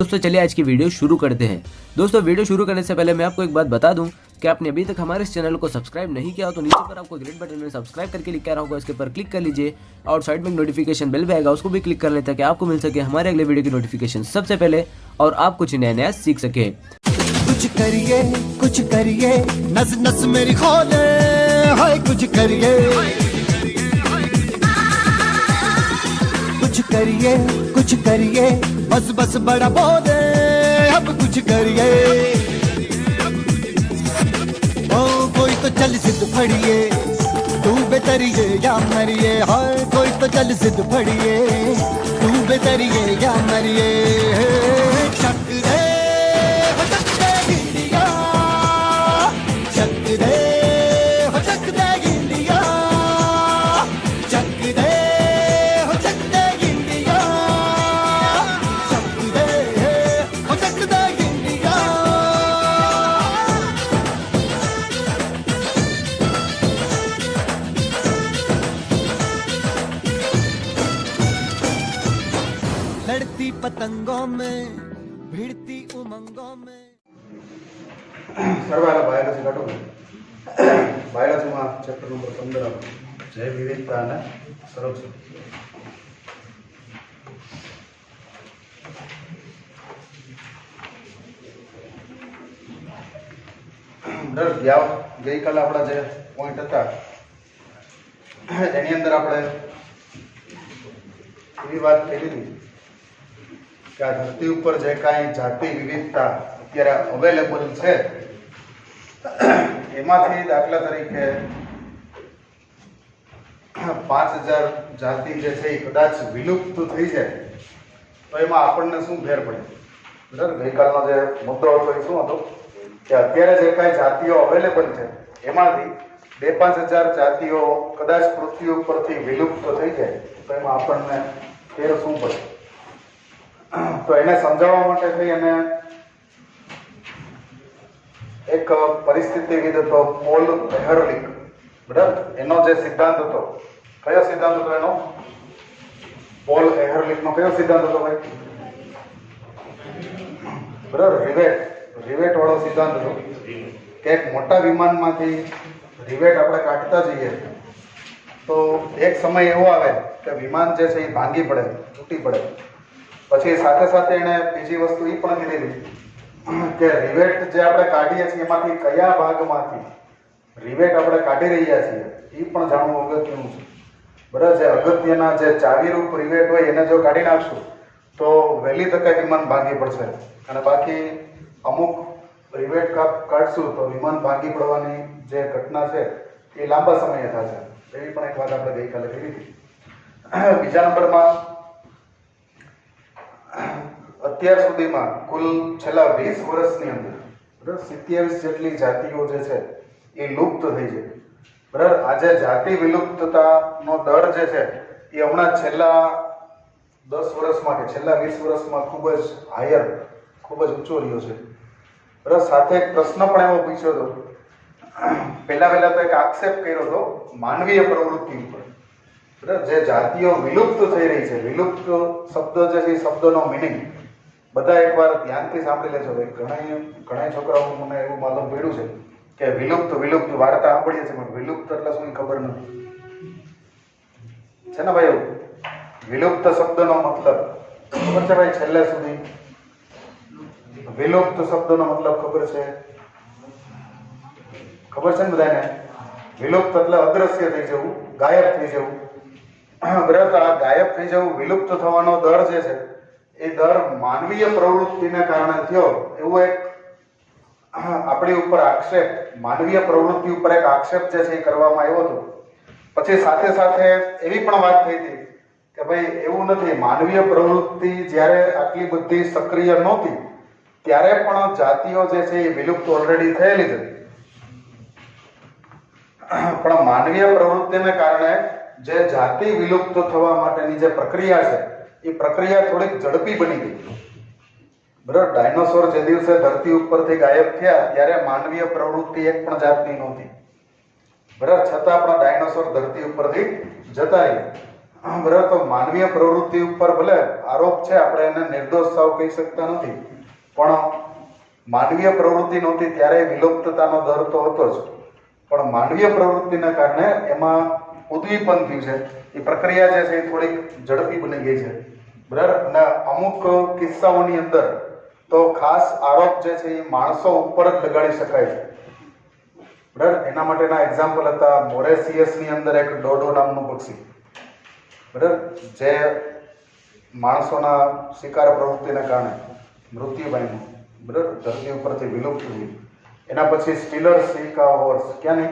दोस्तों चलिए आज की वीडियो शुरू करते हैं। दोस्तों वीडियो शुरू करने से पहले मैं आपको एक बात बता दूं कि आपने अभी तक हमारे इस चैनल को सब्सक्राइब नहीं किया हो तो नीचे पर आपको ग्रीन बटन में सब्सक्राइब करके लिखा रहा होगा, इसके ऊपर क्लिक कर लीजिए और साइड में नोटिफिकेशन बेल भी आएगा, उसको भी क्लिक कर लें ताकि आपको मिल सके हमारे अगले वीडियो की नोटिफिकेशन सबसे पहले और आप कुछ नया सीख सके। कुछ करिए नस नस मेरी खोले, हाय कुछ करिए बस बस बड़ा बोले, अब कुछ करिए। ओ कोई तो चल जिद फड़िए, तू बेतरिए या मरिए, हाय कोई तो चल जिद फड़िए, तू बेतरिए या मरिए। शक दे हो शक दे गिंडिया, शक दे हो शक दे गिंडिया, शक दे हो शक दे गिंडिया, शक दे हो शक दे गिंडिया। लड़ती पतंगों में, भिड़ती उमंगों में। सर्वाला बायोलॉजी काढो. बायोलॉजीમાં ચેપ્ટર નંબર 15 જૈવ વિવિધતા અને સંરક્ષણ. ગઈકાલે આપણા જે પોઈન્ટ હતા એની અંદર આપણે એવી વાત કરી હતી કે આ ધરતી ઉપર જે કાંઈ જાતિ વિવિધતા અત્યારે અવેલેબલ છે એમાંથી દાખલા તરીકે 5000 જાતિ જે છે એ કદાચ વિલુપ્ત થઈ જાય તો એમાં આપણને શું ફેર પડે? બરાબર, ગઈકાલનો જે મુદ્દો હતો એ શું હતો કે અત્યારે જે કાંઈ જાતિઓ અવેલેબલ છે એમાંથી 2-5 હજાર જાતિઓ કદાચ પૃથ્વી ઉપરથી વિલુપ્ત થઈ જાય તો એમાં આપણને ફેર શું પડે? તો એને સમજાવવા માટે થઈ અને એક પરિસ્થિતિવિદ હતો પોલ એહરલિક. બરાબર, એનો જે સિદ્ધાંત હતો, કયો સિદ્ધાંત હતો એનો? પોલ એહરલિકનો કયો સિદ્ધાંત હતો ભાઈ? બરાબર, રિવેટ વાળો સિદ્ધાંત હતો કે એક મોટા વિમાનમાંથી રિવેટ આપણે કાઢતા જઈએ તો એક સમય એવો આવે કે વિમાન જે છે એ ભાંગી પડે, તૂટી પડે. પછી સાથે સાથે એણે બીજી વસ્તુ એ પણ કીધી કે રિવેટ જે આપણે કાઢીએ છીએ એમાંથી કયા ભાગમાંથી રિવેટ આપણે કાઢી રહ્યા છીએ એ પણ જાણવું અગત્યનું છે. બરાબર, જે અગત્યના જે ચાવીરૂપ રિવેટ હોય એને જો કાઢી નાખશું તો વહેલી તકે વિમાન ભાંગી પડશે અને બાકી અમુક રિવેટ કાઢશું તો વિમાન ભાંગી પડવાની જે ઘટના છે એ લાંબા સમયે થશે. એવી પણ એક વાત આપણે ગઈકાલે કરી હતી. બીજા નંબરમાં અત્યાર સુધીમાં કુલ છેલ્લા 20 વર્ષની અંદર 27 જેટલી જાતિઓ જે છે એ લુપ્ત થઈ છે. બરાબર, આજે જાતિ વિલુપ્તતાનો દર જે છે એ હમણાં છેલ્લા 10 વર્ષમાં કે છેલ્લા 20 વર્ષમાં ખૂબ જ હાયર, ખૂબ જ ઊંચો રહ્યો છે. બરાબર, સાથે એક પ્રશ્ન પણ એવો પૂછ્યો હતો. પહેલા તો એક આક્ષેપ કર્યો હતો માનવીય પ્રવૃત્તિ ઉપર. બરાબર, જે જાતિઓ વિલુપ્ત થઈ રહી છે, વિલુપ્ત શબ્દ જે છે એ શબ્દનો મિનિંગ બધા એકવાર ધ્યાનથી સાંભળી લેજો. ઘણા છોકરાઓ મને એવું માલુમ પડ્યું છે કે વિલુપ્ત વાર્તા સાંભળીએ છીએ પણ વિલુપ્ત એટલે શું એ ખબર નથી છે ને ભાઈ. એવું વિલુપ્ત શબ્દનો મતલબ ખબર છે ભાઈ? છેલ્લે સુધી વિલુપ્ત શબ્દનો મતલબ ખબર છે ને બધાને? વિલુપ્ત એટલે અદ્રશ્ય થઈ જવું, ગાયબ થઈ જવું. બરાબર, આ ગાયબ થઈ જવું, વિલુપ્ત થવાનો દર જે છે એ દર માનવીય પ્રવૃત્તિને કારણે થયો એવું એક આપણી ઉપર આક્ષેપ, માનવીય પ્રવૃત્તિ ઉપર એક આક્ષેપ જે છે એ કરવામાં આવ્યો હતો. પછી સાથે સાથે એવી પણ વાત થઈ હતી કે ભાઈ એવું નથી, માનવીય પ્રવૃત્તિ જ્યારે આટલી બધી સક્રિય નહોતી ત્યારે પણ જાતિઓ જે છે એ વિલુપ્ત ઓલરેડી થયેલી છે. પણ માનવીય પ્રવૃત્તિને કારણે જે જાતિ વિલુપ્ત થવા માટેની જે પ્રક્રિયા છે એ પ્રક્રિયા થોડીક ઝડપી બની ગઈ. બરાબર, ડાયનોસોર જે દિવસે ધરતી ઉપરથી ગાયબ થયા ત્યારે માનવીય પ્રવૃત્તિ એક પણ જાતની નહોતી. બરાબર, છતાં પણ ડાયનોસોર ધરતી ઉપરથી જતા રહ્યા. બરાબર. તો માનવીય પ્રવૃત્તિ ઉપર ભલે આરોપ છે, આપણે એને નિર્દોષ સાવ કહી શકતા નથી, પણ માનવીય પ્રવૃત્તિ નહોતી ત્યારે વિલુપ્તતાનો દર તો હતો જ, પણ માનવીય પ્રવૃત્તિના કારણે એમાં ઉદ્દીપન થયું છે. એ પ્રક્રિયા જે છે એ થોડીક ઝડપી બની ગઈ છે, બરાબર. અને અમુક કિસ્સાઓની અંદર તો ખાસ આરોપ જે છે એ માણસો ઉપર જ લગાડી શકાય છે, બરાબર. એના માટેના એક્ઝામ્પલ હતા મોરેશિયસની અંદર એક ડોડો નામનું પક્ષી, બરાબર, જે માણસોના શિકાર પ્રવૃત્તિના કારણે મૃત્યુ પામ્યું, બરાબર, ધરતી ઉપરથી વિલુપ્ત થયું. એના પછી સ્ટીલર સિકા હોર્સ, ક્યાંની?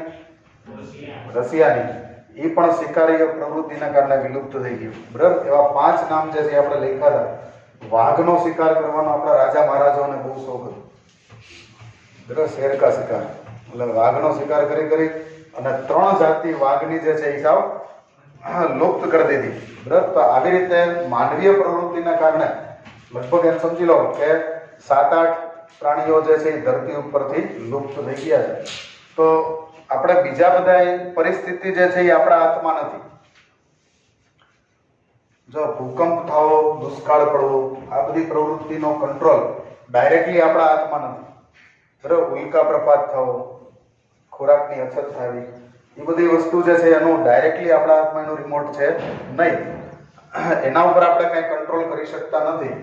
રશિયાની, એ પણ શિકારીય પ્રવૃત્તિના કારણે વિલુપ્ત થઈ ગયું, બરાબર. એવા 5 નામ જે છે આપણે લખ્યા હતા. વાઘનો શિકાર કરવાનો આપણા રાજા મહારાજાઓને બહુ શોખ હતો, બરાબર. શેર કા શિકાર, એટલે વાઘનો શિકાર કરી અને 3 જાતિ વાઘની જે છે એ સાવ લુપ્ત કરી દીધી, બરાબર. તો આવી રીતે માનવીય પ્રવૃત્તિના કારણે લગભગ એમ સમજી લો કે 7-8 પ્રાણીઓ જે છે એ ધરતી ઉપરથી લુપ્ત થઈ ગયા છે. તો આપણે બીજા બધા પરિસ્થિતિ જે છે એ આપણા હાથમાં નથી. જો ભૂકંપ થવો, દુષ્કાળ પડવો, આ બધી પ્રવૃત્તિનો કંટ્રોલ ડાયરેક્ટલી આપણા હાથમાં નથી, બરાબર. ઉલ્કા પ્રપાત થવો, ખોરાકની અછત થવી, એ બધી વસ્તુ જે છે એનું ડાયરેક્ટલી આપણા હાથમાં એનું રિમોટ છે નહીં. એના ઉપર આપણે કંઈ કંટ્રોલ કરી શકતા નથી.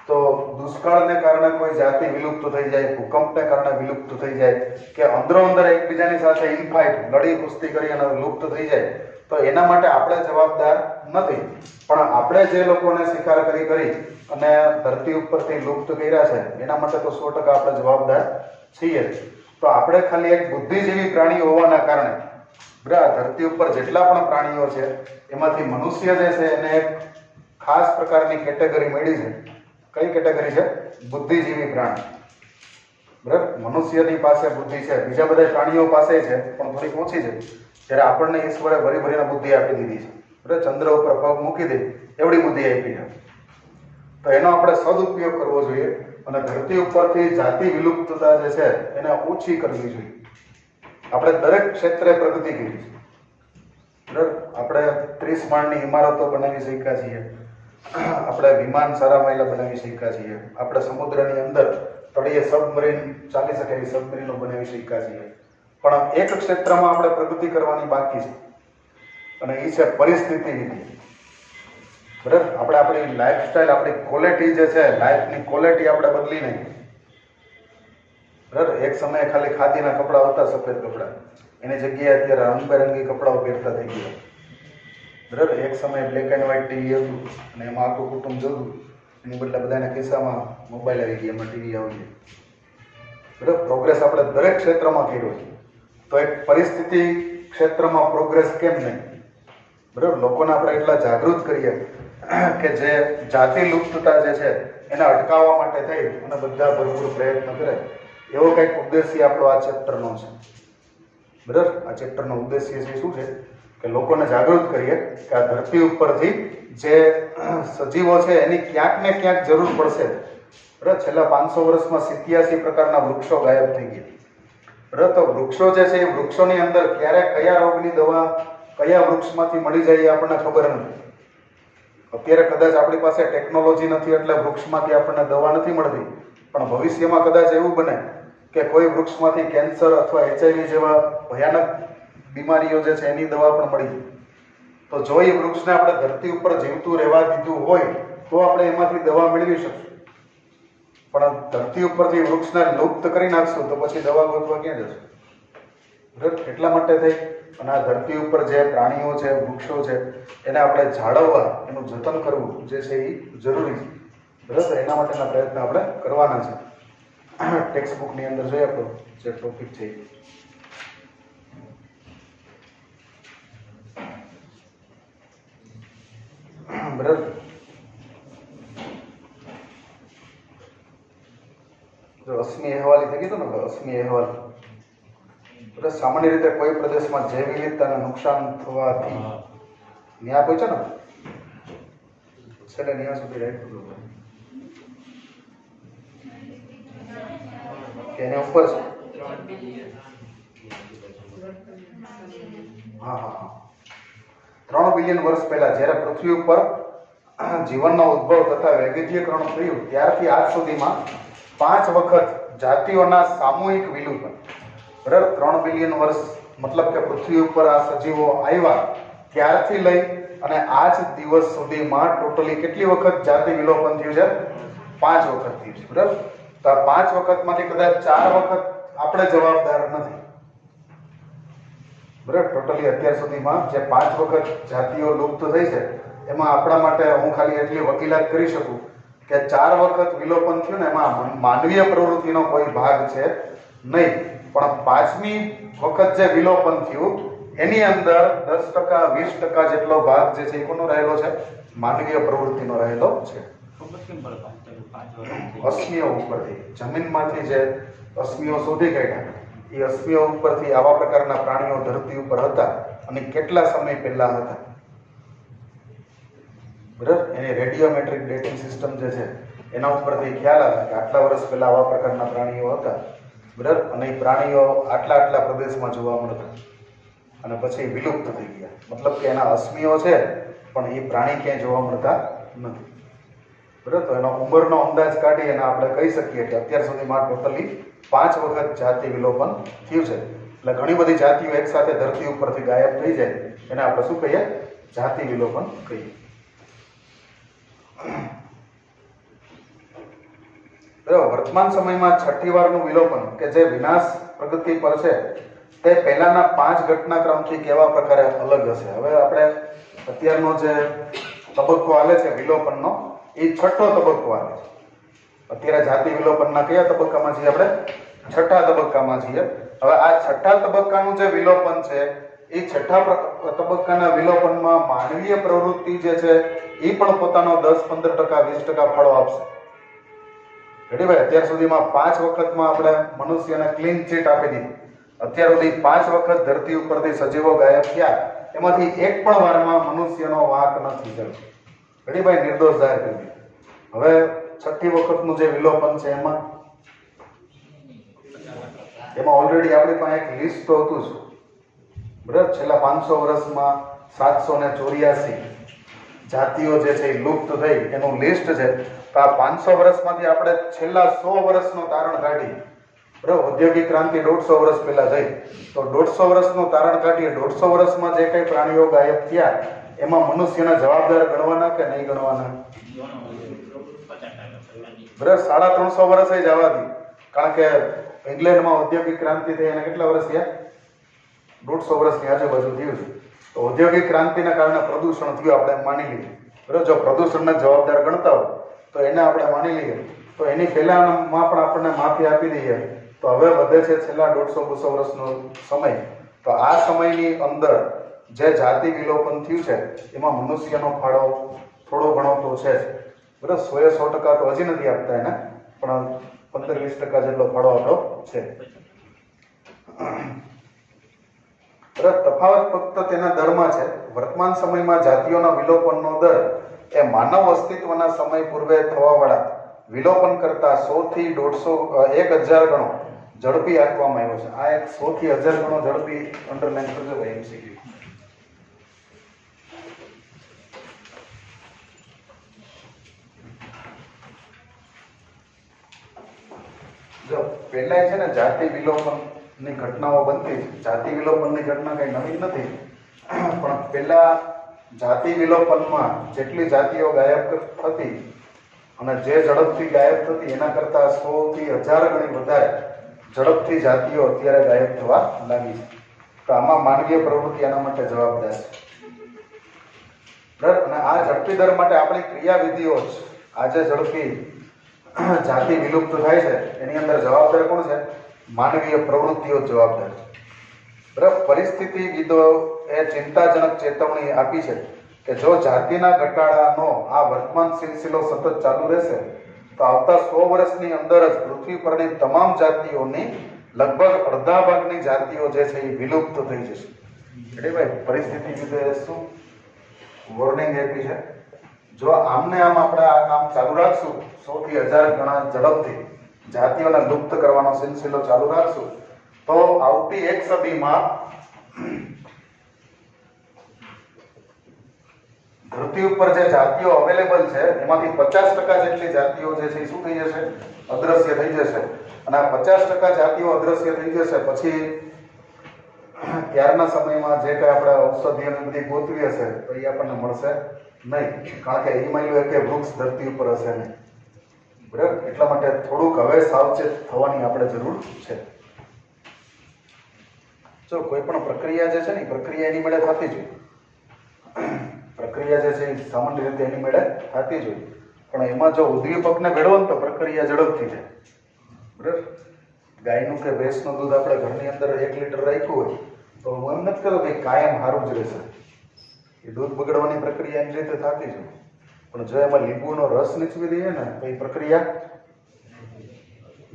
તો દુષ્કાળને કારણે કોઈ જાતિ વિલુપ્ત થઈ જાય, ભૂકંપને કારણે વિલુપ્ત થઈ જાય, કે અંદરો અંદર એકબીજાની સાથે ઇનફાઇટ લડી કુસ્તી કરી અને લુપ્ત થઈ જાય, તો એના માટે આપણે જવાબદાર નથી. પણ આપણે જે લોકોને શિકાર કરી અને ધરતી ઉપરથી લુપ્ત કર્યા છે એના માટે તો 100% આપણે જવાબદાર છીએ. તો આપણે ખાલી એક બુદ્ધિજીવી પ્રાણીઓ હોવાના કારણે, બરાબર, ધરતી ઉપર જેટલા પણ પ્રાણીઓ છે એમાંથી મનુષ્ય જે છે એને એક ખાસ પ્રકારની કેટેગરી મળી છે. કઈ કેટેગરી છે? બુદ્ધિજીવી પ્રાણી, બરાબર. મનુષ્યની પાસે બુદ્ધિ છે, બીજા બધા પ્રાણીઓ પાસે છે પણ થોડીક ઓછી છે. જ્યારે આપણને ઈશ્વરે ભરી બુદ્ધિ આપી દીધી છે, બરાબર. ચંદ્ર ઉપર પગ મૂકી દે એવડી બુદ્ધિ આપી છે. તો એનો આપણે સદુપયોગ કરવો જોઈએ અને ધરતી ઉપરથી જાતિ વિલુપ્તતા જે છે એને ઓછી કરવી જોઈએ. આપણે દરેક ક્ષેત્રે પ્રગતિ કરી છે, બરાબર. આપણે 30 માળની ઇમારતો બનાવી શક્યા છીએ, આપણે વિમાન સારા માયલા બનાવી શક્યા છીએ, આપણે સમુદ્રની અંદર તળિયે સબમરીન ચાલી શકે એવી સબમરીનો બનાવી શક્યા છીએ. પણ એક ક્ષેત્રમાં આપણે પ્રગતિ કરવાની બાકી છે અને એ છે પરિસ્થિતિ વિધિ, બરાબર. આપણે આપણી લાઈફસ્ટાઈલ, આપણી ક્વોલિટી જે છે, લાઈફની ક્વોલિટી આપણે બદલી નહીં, બરાબર. એક સમયે ખાલી ખાદીના કપડાં હતા, સફેદ કપડાં, એની જગ્યાએ અત્યારે રંગબેરંગી કપડાઓ પહેરતા થઈ ગયા, બરાબર. એક સમયે બ્લેક એન્ડ વ્હાઇટ ટીવી હતું અને એમાં આખું કુટુંબ જોતું, એની બદલે બધાના ખિસ્સામાં મોબાઈલ આવી ગયા, એમાં ટીવી આવી ગયા, બરાબર. પ્રોગ્રેસ આપણે દરેક ક્ષેત્રમાં કર્યો છે. તો એક પરિસ્થિતિ ક્ષેત્રમાં પ્રોગ્રેસ કેમ નહીં, બરાબર. લોકોને આપણે એટલા જાગૃત કરીએ કે જે જાતિ લુપ્તતા જે છે એને અટકાવવા માટે થઈ અને બધા ભરપૂર પ્રયત્ન કરે, એવો કંઈક ઉદ્દેશ્ય આપણો આ ચેપ્ટરનો છે, બરાબર. આ ચેપ્ટરનો ઉદ્દેશ્ય છે શું છે કે લોકોને જાગૃત કરીએ કે આ ધરતી ઉપરથી જે સજીવો છે એની ક્યાંક ને ક્યાંક જરૂર પડશે, બરાબર. છેલ્લા 500 વર્ષમાં 87 પ્રકારના વૃક્ષો ગાયબ થઈ ગયા, બરાબર. તો વૃક્ષો જે છે એ વૃક્ષોની અંદર ક્યારે કયા રોગની દવા કયા વૃક્ષમાંથી મળી જાય એ આપણને ખબર નથી. અત્યારે કદાચ આપણી પાસે ટેકનોલોજી નથી એટલે વૃક્ષમાંથી આપણને દવા નથી મળતી, પણ ભવિષ્યમાં કદાચ એવું બને કે કોઈ વૃક્ષમાંથી કેન્સર અથવા HIV જેવા ભયાનક બીમારીઓ જે છે એની દવા પણ મળી. તો જો એ વૃક્ષને આપણે ધરતી ઉપર જીવતું રહેવા દીધું હોય તો આપણે એમાંથી દવા મેળવી શકશું, પણ ધરતી ઉપરથી વૃક્ષને લુપ્ત કરી નાખશું તો પછી દવા ગોતવા ક્યાં જશું, બરાબર. એટલા માટે થઈ અને આ ધરતી ઉપર જે પ્રાણીઓ છે, વૃક્ષો છે, એને આપણે જાળવવા, એનું જતન કરવું જે છે એ જરૂરી છે, બરાબર. એના માટેના પ્રયત્ન આપણે કરવાના છે. ટેક્સ્ટ બુકની અંદર જોઈએ આપણો જે ટોપિક છે બરાબર. જો અશ્મિ અહેવાલ થઈ ગયું ને, અશ્મિ અહેવાલ, બરાબર. સામાન્ય રીતે કોઈ પ્રદેશમાં જૈવ વિવિધતાને નુકસાન થવાથી ન્યા પહોંચે ને છેલ્લે ન્યા સુધી રાખ્યું કે એની ઉપર છે. હા. 3 બિલિયન વર્ષ પહેલા જ્યારે પૃથ્વી ઉપર જીવનનો ઉદ્ભવ તથા વૈવિધ્યકરણ થયું ત્યારથી આજ સુધીમાં 5 વખત જાતિઓના સામૂહિક વિલોપન, બરાબર 3 બિલિયન વર્ષ મતલબ કે પૃથ્વી ઉપર આ સજીવો આવ્યા ત્યારથી લઈ અને આજ દિવસ સુધીમાં ટોટલી કેટલી વખત જાતિ વિલોપન થયું છે? 5 વખત થયું છે, બરાબર. તો આ 5 વખતમાંથી કદાચ 4 વખત આપણે જવાબદાર નથી, બરાબર. ટોટલી અત્યાર સુધીમાં જે 5 વખત જાતિઓ લુપ્ત થઈ છે એમાં આપણા માટે હું ખાલી એટલી વકીલાત કરી શકું કે 4 વખત વિલોપન થયું ને એમાં માનવીય પ્રવૃત્તિનો કોઈ ભાગ છે નહીં, પણ 5મી વખત જે વિલોપન થયું એની અંદર 10%, 20% જેટલો ભાગ જે છે એ કોનો રહેલો છે? માનવીય પ્રવૃત્તિનો રહેલો છે. અશ્મિઓ ઉપરથી, જમીનમાંથી જે અશ્મિઓ શોધી કાઢ્યા એ અશ્મિઓ ઉપરથી આવા પ્રકારના પ્રાણીઓ ધરતી ઉપર હતા અને કેટલા સમય પહેલા હતા, બરાબર. એની રેડિયોમેટ્રિક ડેટિંગ સિસ્ટમ જે છે એના ઉપરથી ખ્યાલ આવે કે આટલા વર્ષ પહેલા આવા પ્રકારના પ્રાણીઓ હતા, બરાબર. અને એ પ્રાણીઓ આટલા પ્રદેશમાં જોવા મળતા અને પછી વિલુપ્ત થઈ ગયા, મતલબ કે એના અશ્મિઓ છે પણ એ પ્રાણી ક્યાંય જોવા મળતા નથી, બરાબર. તો એનો ઉંમરનો અંદાજ કાઢી અને આપણે કહી શકીએ કે અત્યાર સુધીમાં ટોટલી 5 વખત જાતિ વિલોપન થયું છે. એટલે ઘણી બધી જાતિઓ એકસાથે ધરતી ઉપરથી ગાયબ થઈ જાય એને આપણે શું કહીએ? જાતિ વિલોપન કહીએ. વર્તમાન સમયમાં 6ઠ્ઠી વારનું વિલોપન કે જે વિનાશ પ્રગતિ પર છે તે પહેલાના 5 ઘટનાક્રમથી કેવા પ્રકારે અલગ હશે? હવે આપણે અત્યારનો જે તબક્કો આવે છે વિલોપનનો એ 6ઠ્ઠો તબક્કો આવે છે. અત્યારે જાતિ વિલોપનના કયા તબક્કામાં છીએ આપણે? 6ઠ્ઠા તબક્કામાં છીએ. હવે આ 6ઠ્ઠા તબક્કાનું જે વિલોપન છે એ 6ઠ્ઠા તબક્કાના વિલોપનમાં માનવીય પ્રવૃત્તિ જે છે એ પણ પોતાનો 10-15%, 20% ફાળો આપશે. રેડી ભાઈ? અત્યાર સુધીમાં 5 વખતમાં આપણે મનુષ્યને ક્લીન ચીટ આપી દીધી. અત્યાર સુધી 5 વખત ધરતી ઉપરથી સજીવો ગાયબ થયા, એમાંથી એક પણ વારમાં મનુષ્યનો વાંક નથી થયો. રેડી ભાઈ? નિર્દોષ જાહેર કરી દીધું. હવે 6ઠ્ઠી વખતનું જે વિલોપન છે એમાં ઓલરેડી આપણી પાસે એક લિસ્ટ તો હતું જ, બરાબર. છેલ્લા 500 વર્ષમાં 784 જાતિઓ જે છે એ લુપ્ત થઈ એનું લિસ્ટ છે. તો આ 500 વર્ષમાંથી આપણે છેલ્લા 100 વર્ષનો તારણ કાઢી, બરાબર. ઔદ્યોગિક ક્રાંતિ 150 વર્ષ પહેલા થઈ, તો 150 વર્ષનું તારણ કાઢીએ. 150 વર્ષમાં જે કઈ પ્રાણીઓ ગાયબ થયા એમાં મનુષ્યના જવાબદાર ગણવાના કે નહીં ગણવાના? બરાબર. 350 વર્ષ જ આવવા દી, કારણ કે ઇંગ્લેન્ડમાં ઔદ્યોગિક ક્રાંતિ થઈ એને કેટલા વર્ષ થયા? 150 વર્ષની આજુબાજુ થયું છે. તો ઔદ્યોગિક ક્રાંતિના કારણે પ્રદૂષણ થયું, આપણે માની લઈએ, બરાબર. જો પ્રદૂષણને જવાબદાર ગણતા હોય તો એને આપણે માની લઈએ, તો એની પહેલામાં પણ આપણને માફી આપી દઈએ, તો હવે વધે છે છેલ્લા 150-200 વર્ષનો સમય. તો આ સમયની અંદર જે જાતિ વિલોપન થયું છે એમાં મનુષ્યનો ફાળો થોડો ઘણો તો છે જ, બરાબર. 100% તો હજી નથી આપતા એને, પણ 15-20% જેટલો ફાળો આપણો છે, બરાબર. તફાવત ફક્ત તેના દરમાં છે. વર્તમાન સમયમાં જાતિઓના વિલોપનનો દર એ માનવ અસ્તિત્વના સમય પૂર્વે થવાવાળા વિલોપન કરતા 100 થી 1000 ગણો ઝડપી આપવામાં આવ્યો છે. આ એક 100 થી 1000 ગણો ઝડપી અંડરલાઈન કરજો ભાઈ, MCQ. જો પહેલા છે ને જાતિ વિલોપનની ઘટનાઓ બનતી. જાતિ વિલોપનની ઘટના કઈ નવી નથી, પણ પહેલા જાતિ વિલોપનમાં જેટલી જાતિઓ ગાયબ થતી અને જે ઝડપથી ગાયબ થતી એના કરતાં 100 થી 1000 ગણી વધારે ઝડપથી જાતિઓ અત્યારે ગાયબ થવા લાગી છે. તો આમાં માનવીય પ્રવૃત્તિ એના માટે જવાબદાર છે, બરાબર. અને આ ઝડપી દર માટે આપણી ક્રિયાવિધિઓ જ આજે ઝડપી જાતિ વિલુપ્ત થાય છે એની અંદર જવાબદાર કોણ છે? માનવીય પ્રવૃત્તિઓ જવાબદાર છે, બરાબર. પરિસ્થિતિવિદો એ ચિંતાજનક ચેતવણી આપી છે કે જો જાતિના ઘટાડાનો આ વર્તમાન સિલસિલો સતત ચાલુ રહેશે તો આવતા 100 વર્ષની અંદર જ પૃથ્વી પરની તમામ જાતિઓની લગભગ અડધા ભાગની જાતિઓ જે છે એ વિલુપ્ત થઈ જશે. એટલે ભાઈ પરિસ્થિતિવિદોએ શું વોર્નિંગ આપી છે? જો આમને આમ આપણે આ કામ ચાલુ રાખશું, 100 થી 1000 ગણા ઝડપથી જાતિઓને લુપ્ત કરવાનો સિલસિલો ચાલુ રાખશું, તો આવતી એક સદીમાં ધરતી ઉપર જે જાતિઓ અવેલેબલ છે એમાંથી 50% જેટલી જાતિઓ જે છે એ શું થઈ જશે? અદ્રશ્ય થઈ જશે. અને આ 50% જાતિઓ અદ્રશ્ય થઈ જશે પછી ત્યારના સમયમાં જે કંઈ આપણે ઔષધિઓની બધી ગોતવી હશે તો એ આપણને મળશે નહીં, કારણ કે એમાં કે વૃક્ષ ધરતી ઉપર હશે નહીં. બરાબર? એટલા માટે થોડુંક હવે સાવચેત થવાની આપણે જરૂર છે. જો કોઈ પણ પ્રક્રિયા જે છે ને પ્રક્રિયા એની મેળે થતી જ હોય. પ્રક્રિયા જે છે એ સામાન્ય રીતે એની મેળે થતી જ હોય, પણ એમાં જો ઉદ્દીપકને ભેળવો ને તો પ્રક્રિયા ઝડપથી જાય. બરાબર? ગાયનું કે ભેંસનું દૂધ આપણે ઘરની અંદર 1 લીટર રાખ્યું હોય તો હું એમ નથી કહેતો કે કાયમ સારું જ રહેશે. એ દૂધ બગડવાની પ્રક્રિયા એની રીતે થતી જ હોય, પણ જો એમાં લીંબુનો રસ નીચવી દઈએ ને તો એ પ્રક્રિયા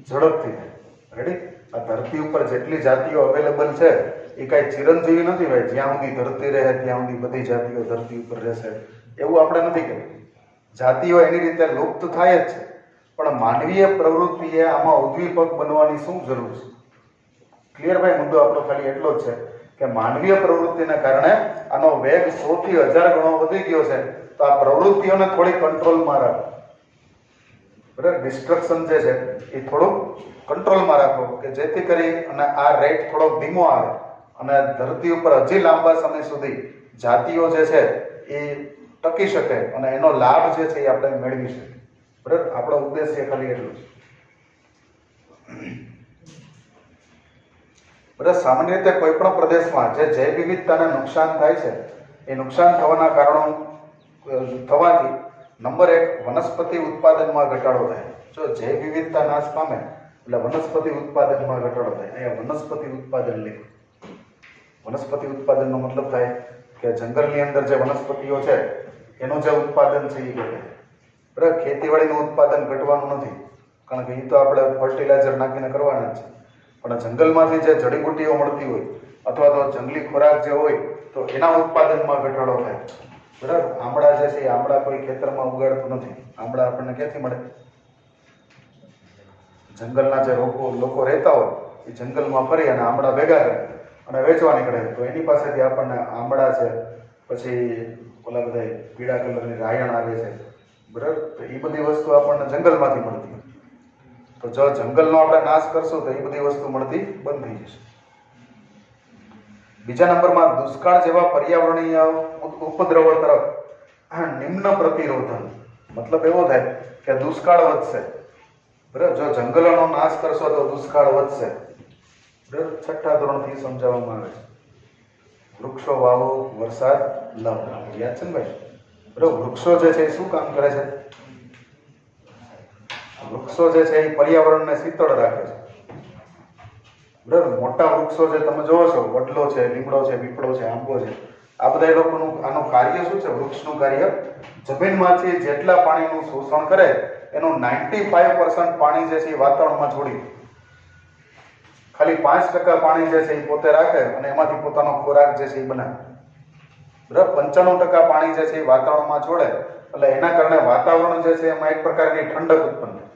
ઝડપથી થાય. રેડી? આ ધરતી ઉપર જેટલી જાતિઓ અવેલેબલ છે એ કાંઈ ચિરંજીવી નથી ભાઈ, જ્યાં સુધી ધરતી રહે ત્યાં સુધી બધી જાતિઓ ધરતી ઉપર રહેશે એવું આપણે નથી કહેવું. જાતિઓ એની રીતે લુપ્ત થાય જ છે, પણ માનવીય પ્રવૃત્તિએ આમાં ઉદ્દીપક બનવાની શું જરૂર છે? ક્લિયર ભાઈ? મુદ્દો આપણો ખાલી એટલો જ છે કે માનવીય પ્રવૃત્તિને કારણે આનો વેગ 100 થી 1000 ગણો વધી ગયો છે, તો આ પ્રવૃત્તિઓને થોડી કંટ્રોલમાં રાખો. બરાબર? ડિસ્ટ્રક્શન જે છે એ થોડુંક કંટ્રોલમાં રાખો કે જેથી કરી અને આ રેટ થોડોક ધીમો આવે અને ધરતી ઉપર હજી લાંબા સમય સુધી જાતિઓ જે છે એ ટકી શકે અને એનો લાભ જે છે એ આપણે મેળવી શકીએ. બરાબર? આપણો ઉદ્દેશ્ય ખાલી એટલું છે. બરાબર? સામાન્ય રીતે કોઈ પણ પ્રદેશમાં જે જૈવ વિવિધતાને નુકસાન થાય છે એ નુકસાન થવાના કારણો થવાથી નંબર 1 વનસ્પતિ ઉત્પાદનમાં ઘટાડો થાય. જો જૈવ વિવિધતા નાશ પામે એટલે વનસ્પતિ ઉત્પાદનમાં ઘટાડો થાય. અહીંયા વનસ્પતિ ઉત્પાદન લખ્યું. વનસ્પતિ ઉત્પાદનનો મતલબ થાય કે જંગલની અંદર જે વનસ્પતિઓ છે એનું જે ઉત્પાદન છે એ ઘટે. બરાબર? ખેતીવાડીનું ઉત્પાદન ઘટવાનું નથી, કારણ કે એ તો આપણે ફર્ટિલાઇઝર નાખીને કરવાના જ છે, પણ જંગલમાંથી જે જડીબુટ્ટીઓ મળતી હોય અથવા તો જંગલી ખોરાક જે હોય તો એના ઉત્પાદનમાં ઘટાડો થાય. બરાબર? આંબળા જે છે એ આંબળા કોઈ ખેતરમાં ઉગાડતું નથી. આંબળા આપણને ક્યાંથી મળે? જંગલના જે લોકો રહેતા હોય એ જંગલમાં ફરી અને આંબળા ભેગા કરે અને વેચવા નીકળે, તો એની પાસેથી આપણને આંબળા છે, પછી ઓલા બધા પીળા કલરની રાયણ આવે છે. બરાબર? તો એ બધી વસ્તુ આપણને જંગલમાંથી મળતી હોય. તો જો જંગલનો આપણે નાશ કરશું તો એ બધી વસ્તુ મળતી બંધ થઈ જશે. બીજા નંબરમાં દુષ્કાળ જેવા પર્યાવરણીય ઉપદ્રવો તરફ નિમ્ન પ્રતિરોધન. મતલબ એવો થાય કે દુષ્કાળ વધશે. બરાબર? જો જંગલોનો નાશ કરશો તો દુષ્કાળ વધશે. બરાબર? 6થા ધોરણથી સમજાવવામાં આવે છે. વૃક્ષો વાવો, વરસાદ લાવો. યાદ છે ને ભાઈ? બરાબર? વૃક્ષો જે છે એ શું કામ કરે છે? વૃક્ષો જે છે એ પર્યાવરણને શીતળ રાખે છે. બરાબર? મોટા વૃક્ષો જે તમે જોવો છો, વડલો છે, લીમડો છે, પીપળો છે, આંબો છે, આ બધા લોકોનું આનું કાર્ય શું છે? વૃક્ષનું કાર્ય જમીનમાંથી જેટલા પાણીનું શોષણ કરે એનું 95% પાણી જે છે એ વાતાવરણમાં છોડી દે. ખાલી 5% પાણી જે છે એ પોતે રાખે અને એમાંથી પોતાનો ખોરાક જે છે એ બનાવે. બરાબર? 95% પાણી જે છે એ વાતાવરણમાં છોડે એટલે એના કારણે વાતાવરણ જે છે એમાં એક પ્રકારની ઠંડક ઉત્પન્ન થાય.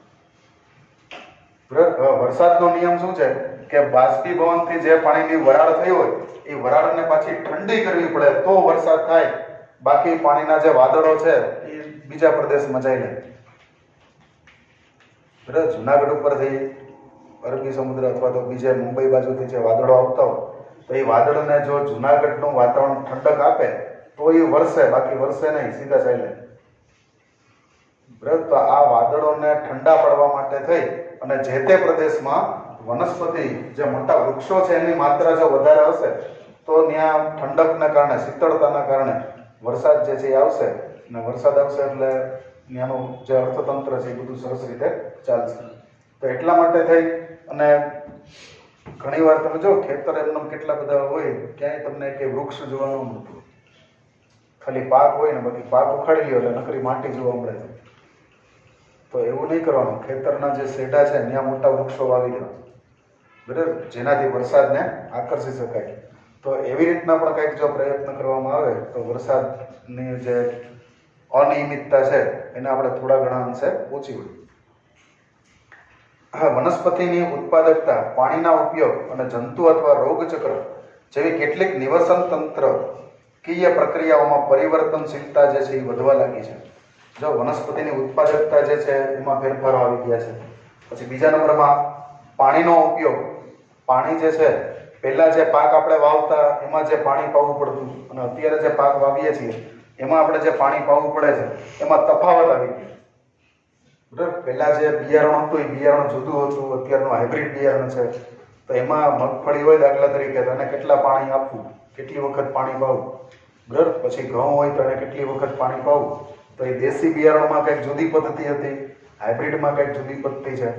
બરાબર? વરસાદનો નિયમ શું છે કે બાષ્પીભવનથી જે પાણીની વરાળ થઈ હોય એ વરાળને પાછી ઠંડી કરવી પડે તો વરસાદ થાય. બાકી પાણીના જે વાદળો છે એ બીજા પ્રદેશમાં જાય નહીં. બરાબર? જુનાગઢ ઉપરથી અરબી સમુદ્ર અથવા તો બીજે મુંબઈ બાજુથી જે વાદળો આવતા હોય તો એ વાદળને જો જુનાગઢનું વાતાવરણ ઠંડક આપે તો એ વરસે, બાકી વરસે નહીં, સીધા ચાલે. બરાબર? તો આ વાદળોને ઠંડા પડવા માટે થઈ અને જે તે પ્રદેશમાં વનસ્પતિ જે મોટા વૃક્ષો છે એની માત્રા જો વધારે હશે તો ત્યાં ઠંડકના કારણે, શીતળતાના કારણે વરસાદ જે છે એ આવશે અને વરસાદ આવશે એટલે ત્યાંનું જે અર્થતંત્ર છે એ બધું સરસ રીતે ચાલશે. તો એટલા માટે થઈ અને ઘણી વાર તમે જો ખેતર એમનો કેટલા બધા હોય, ક્યાંય તમને કે વૃક્ષ જોવા ન મળતું, ખાલી પાક હોય ને બાકી પાક ઉખાડી લ્યો એટલે નકરી માટી જોવા મળે છે. તો એવું નહીં કરવાનું. ખેતરના જે શેઢા છે ત્યાં મોટા વૃક્ષો વાવી દેવા. બરાબર? જેનાથી વરસાદને આકર્ષી શકાય. તો એવી રીતના પણ કંઈક જો પ્રયત્ન કરવામાં આવે તો વરસાદની જે અનિયમિતતા છે એને આપણે થોડા ઘણા અંશે ઓછી હોય. વનસ્પતિની ઉત્પાદકતા, પાણીના ઉપયોગ અને જંતુ અથવા રોગચક્ર જેવી કેટલીક નિવસન તંત્ર કીય પ્રક્રિયાઓમાં પરિવર્તનશીલતા જે છે એ વધવા લાગી છે. જો વનસ્પતિની ઉત્પાદકતા જે છે એમાં ફેરફારો આવી ગયા છે. પછી બીજા નંબરમાં પાણીનો ઉપયોગ. પાણી જે છે પહેલા જે પાક આપણે વાવતા એમાં જે પાણી પાવું પડતું અને અત્યારે જે પાક વાવીએ છીએ એમાં આપણે જે પાણી પાવું પડે છે એમાં તફાવત આવી ગયો. બરાબર, પહેલા જે બિયારણ હતું એ બિયારણ જુદું હતું, અત્યારનું હાઇબ્રિડ બિયારણ છે. તો એમાં મગફળી હોય દાખલા તરીકે તો એને કેટલા પાણી આપવું, કેટલી વખત પાણી પાવું, બરાબર. પછી ઘઉં હોય તો એને કેટલી વખત પાણી પાવું. તો એ દેશી બિયારણમાં કંઈક જુદી પદ્ધતિ હતી, હાઇબ્રિડમાં કંઈક જુદી પદ્ધતિ છે.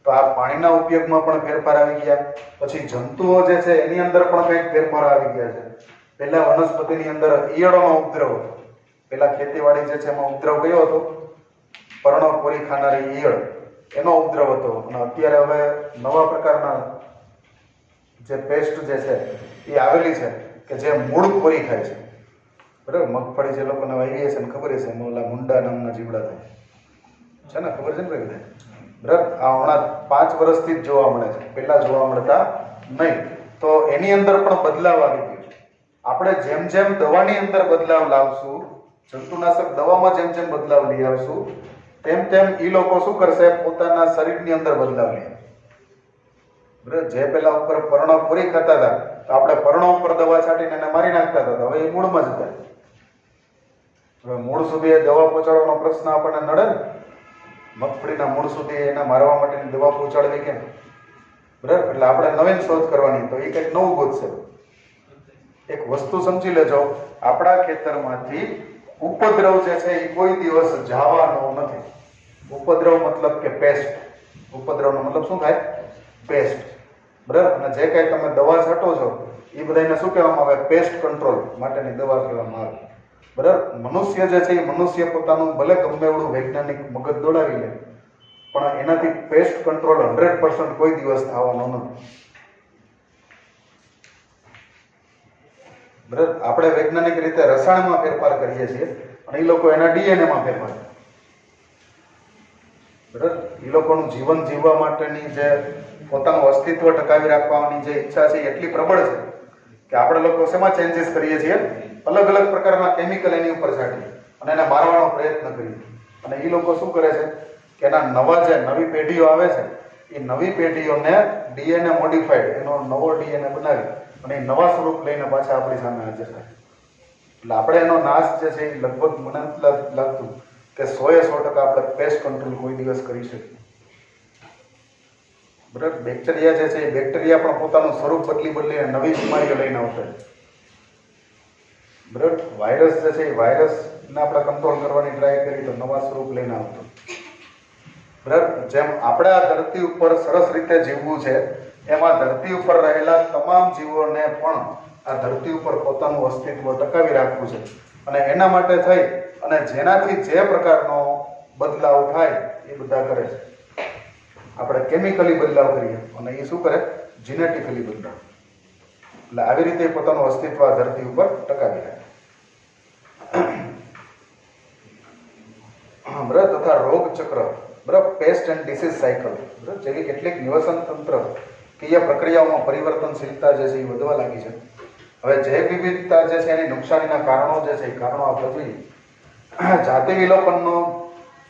તો આ પાણીના ઉપયોગમાં પણ ફેરફાર આવી ગયા. પછી જંતુઓ જે છે એની અંદર પણ કંઈક ફેરફાર આવી ગયા છે. પહેલા વનસ્પતિની અંદર ઈયળોનો ઉપદ્રવ હતો. પહેલા ખેતીવાડી જે છે એમાં ઉપદ્રવ કયો હતો? પર્ણકોરી ખાનારી ઈયળ, એનો ઉપદ્રવ હતો. અને અત્યારે હવે નવા પ્રકારના જે પેસ્ટ જે છે એ આવેલી છે કે જે મૂળ ખોરી ખાય છે. બરાબર, મગફળી જે લોકોને વાવી છે ને ખબર છે એમાં ઓલા મુંડા નામના જીવડા થાય છે ને, ખબર છે ને ભાઈ? બરાબર, આ હમણાં 5 વર્ષથી જ જોવા મળે છે, પહેલા જોવા મળતા નહીં. તો એની અંદર પણ બદલાવ આવી ગયો. આપણે જેમ જેમ દવાની અંદર બદલાવ લાવશું, જંતુનાશક દવામાં જેમ જેમ બદલાવ લઈ આવશું તેમ તેમ એ લોકો શું કરશે? પોતાના શરીરની અંદર બદલાવ લે. બરાબર, જે પેલા ઉપર પર્ણકોરી ખાતા હતા તો આપણે પર્ણ ઉપર દવા છાંટીને એને મારી નાખતા હતા. હવે એ મૂળમાં જ હતા. હવે મૂળ સુધી એ દવા પહોંચાડવાનો પ્રશ્ન આપણને નડે ને. મગફળીના મૂળ સુધી એને મારવા માટેની દવા પહોંચાડવી કેમ? બરાબર, એટલે આપણે નવીન શોધ કરવાની. તો એ કંઈક નવું ગોતશે. એક વસ્તુ સમજી લેજો, આપણા ખેતરમાંથી ઉપદ્રવ જે છે એ કોઈ દિવસ જવાનો નથી. ઉપદ્રવ મતલબ કે પેસ્ટ. ઉપદ્રવનો મતલબ શું થાય? પેસ્ટ. બરાબર, અને જે કંઈ તમે દવા છાંટો છો એ બધાને શું કહેવામાં આવે? પેસ્ટ કંટ્રોલ માટેની દવા કહેવામાં આવે. બરાબર, મનુષ્ય જે છે એ મનુષ્ય પોતાનું ભલે ગમે એવડું વૈજ્ઞાનિક મગજ દોડાવી લે પણ એનાથી પેસ્ટ કંટ્રોલ 100% કોઈ દિવસ થવાનો નથી. બરાબર, આપણે વૈજ્ઞાનિક રીતે રસાયણમાં ફેરફાર કરીએ છીએ અને એ લોકો એના ડીએનએમાં ફેરફાર કરે. બરાબર, એ લોકોનું જીવન જીવવા માટેની જે પોતાનું અસ્તિત્વ ટકાવી રાખવાની જે ઈચ્છા છે એટલી પ્રબળ છે કે આપણે લોકો શેમાં ચેન્જીસ કરીએ છીએ? અલગ અલગ પ્રકારના કેમિકલ એની ઉપર છાંટીએ અને એને મારવાનો પ્રયત્ન કરીએ. અને એ લોકો શું કરે છે કે એના નવા જે નવી પેઢીઓ આવે છે એ નવી પેઢીઓને ડીએનએ મોડિફાઈડ એનો નવો ડીએનએ બનાવી અને એ નવા સ્વરૂપ લઈને પાછા આપણી સામે હાજર થાય. એટલે આપણે એનો નાશ જે છે એ લગભગ મને લાગતું કે 100% આપણે પેસ્ટ કંટ્રોલ કોઈ દિવસ કરી શકીએ. બરાબર, બેક્ટેરિયા જે છે એ બેક્ટેરિયા પણ પોતાનું સ્વરૂપ બદલીને નવી બીમારીઓ લઈને આવશે. બરાબર, વાયરસ જે છે એ વાયરસને આપણે કંટ્રોલ કરવાની ટ્રાય કરી તો નવા સ્વરૂપ લઈને આવતો. બરાબર, જેમ આપણે આ ધરતી ઉપર સરસ રીતે જીવવું છે એમાં ધરતી ઉપર રહેલા તમામ જીવોને પણ આ ધરતી ઉપર પોતાનું અસ્તિત્વ ટકાવી રાખવું છે. અને એના માટે થઈ અને જેનાથી જે પ્રકારનો બદલાવ થાય એ બધા કરે છે. આપણે કેમિકલી બદલાવ કરીએ અને એ શું કરે? જીનેટિકલી બદલાવ. એટલે આવી રીતે પોતાનું અસ્તિત્વ આ ધરતી ઉપર ટકાવી રાખે. બરાબર, તથા રોગ ચક્ર, બરાબર, પેસ્ટ એન્ડ ડિસીઝ સાયકલ, બરાબર, જેવી કેટલીક નિવસન તંત્ર કીય પ્રક્રિયાઓમાં પરિવર્તનશીલતા જે છે એ વધવા લાગી છે. હવે જૈવ વિવિધતા જે છે એની નુકસાનીના કારણો જે છે એ કારણો આપણે જોઈએ. જાતિ વિલોપનનો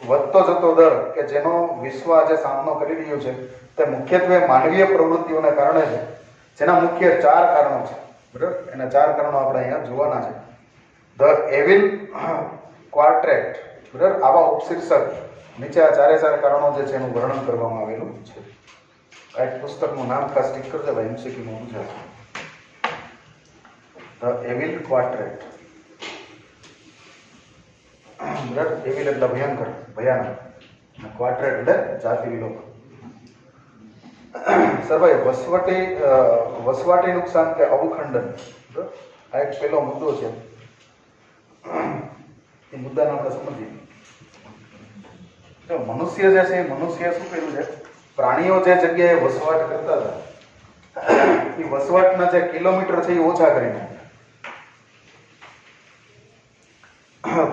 વધતો જતો દર કે જેનો વિશ્વ આજે સામનો કરી રહ્યું છે તે મુખ્યત્વે માનવીય પ્રવૃત્તિઓને કારણે છે, જેના મુખ્ય 4 કારણો છે. બરાબર, એના 4 કારણો આપણે અહીંયા જોવાના છે. ધ એવિલ ક્વાર્ટેટ, બરાબર, આવા ઉપશીર્ષક નીચે આ 4 કારણો જે છે એનું વર્ણન કરવામાં આવેલું છે. આ એક પુસ્તકનું નામ ખાસ ટીક કરજો ભાઈ, એમસીક્યુમાં પૂછાશે. The evil ક્વાર્ટેટ. બરાબર, એવિલ એટલે ભયંકર, ભયાનક, અને ક્વાર્ટેટ એટલે જાતિ વિલોપન. સર ભાઈ, વસવાટી નુકસાન કે અવખંડન, બરાબર, આ એક પહેલો મુદ્દો છે. એ મુદ્દાને આપણે સમજીએ. મનુષ્ય જે છે એ મનુષ્ય શું કર્યું છે? પ્રાણીઓ જે જગ્યાએ વસવાટ કરતા હતા એ વસવાટના જે કિલોમીટર છે એ ઓછા કરી નાખ્યા.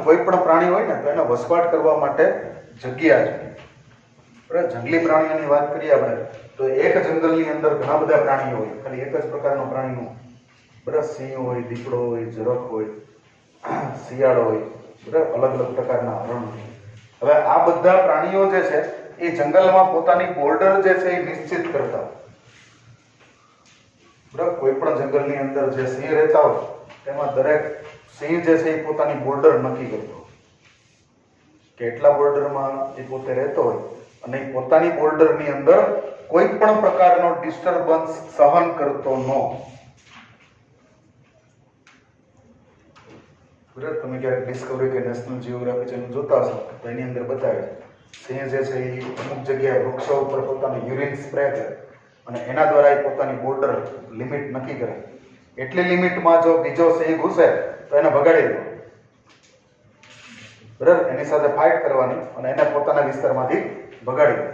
કોઈ પણ પ્રાણી હોય ને તો એને વસવાટ કરવા માટે જગ્યા છે. બરાબર, જંગલી પ્રાણીઓની વાત કરીએ આપણે તો એક જંગલની અંદર ઘણા બધા પ્રાણીઓ હોય, ખાલી એક જ પ્રકારનો પ્રાણી હોય. બરાબર, સિંહ હોય, દીપડો હોય, ઝરખ હોય, શિયાળ હોય, બરાબર, અલગ અલગ પ્રકારના હરણ. હવે આ બધા પ્રાણીઓ જે છે એ જંગલમાં પોતાની બોર્ડર જે છે એ નિશ્ચિત કરતા હોય. બરાબર, કોઈ પણ જંગલની અંદર જે સિંહ રહેતા હોય તેમાં દરેક સિંહ જે છે એ પોતાની બોર્ડર નક્કી કરતો હોય કે એટલા બોર્ડરમાં એ પોતે રહેતો હોય અને એ પોતાની બોર્ડરની અંદર કોઈ પણ પ્રકારનો ડિસ્ટર્બન્સ સહન કરતો ન. બરાબર, તમે ક્યારેક ડિસ્કવરી કે નેશનલ જીઓગ્રાફી ચેનલ જોતા હશો તો એની અંદર બતાવે સિંહ જે છે એ અમુક જગ્યાએ વૃક્ષો ઉપર પોતાનું યુરિન સ્પ્રે કરે અને એના દ્વારા એ પોતાની બોર્ડર લિમિટ નક્કી કરે. એટલી લિમિટમાં જો બીજો સિંહ ઘૂસે તો એને ભગાડી દે. બરાબર, એની સાથે ફાઇટ કરવાની અને એને પોતાના વિસ્તારમાંથી ભગાડી દે.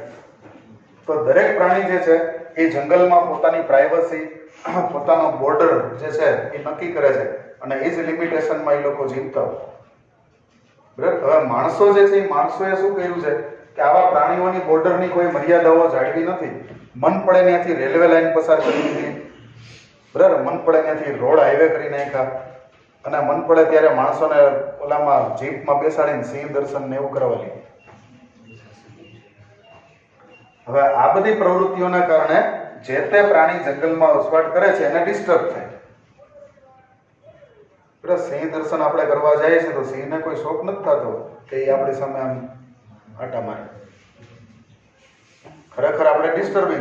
તો દરેક પ્રાણી જે છે એ જંગલમાં પોતાની પ્રાઇવસી, પોતાનો બોર્ડર જે છે એ નક્કી કરે છે અને એ જ લિમિટેશનમાં એ લોકો જીવતા હોય. બરાબર, હવે માણસો જે છે એ માણસોએ શું કર્યું છે કે આવા પ્રાણીઓની બોર્ડરની કોઈ મર્યાદાઓ જાળવી નથી. મન પડે ત્યાંથી રેલવે લાઈન પસાર કરી દીધી. બરાબર, મન પડે ત્યાંથી રોડ હાઈવે કરી નાખ્યા અને મન પડે ત્યારે માણસોને ઓલામાં જીપમાં બેસાડીને સિંહ દર્શન ને એવું કરવા લીધું. હવે આ બધી પ્રવૃત્તિઓના કારણે જે તે પ્રાણી જંગલમાં વસવાટ કરે છે એને ડિસ્ટર્બ થાય. બરાબર, સિંહ દર્શન આપણે કરવા જઈએ છીએ તો સિંહને કોઈ શોખ નથી થતો કે એ આપણી સામે આમ આટા મારે. ખરેખર આપણે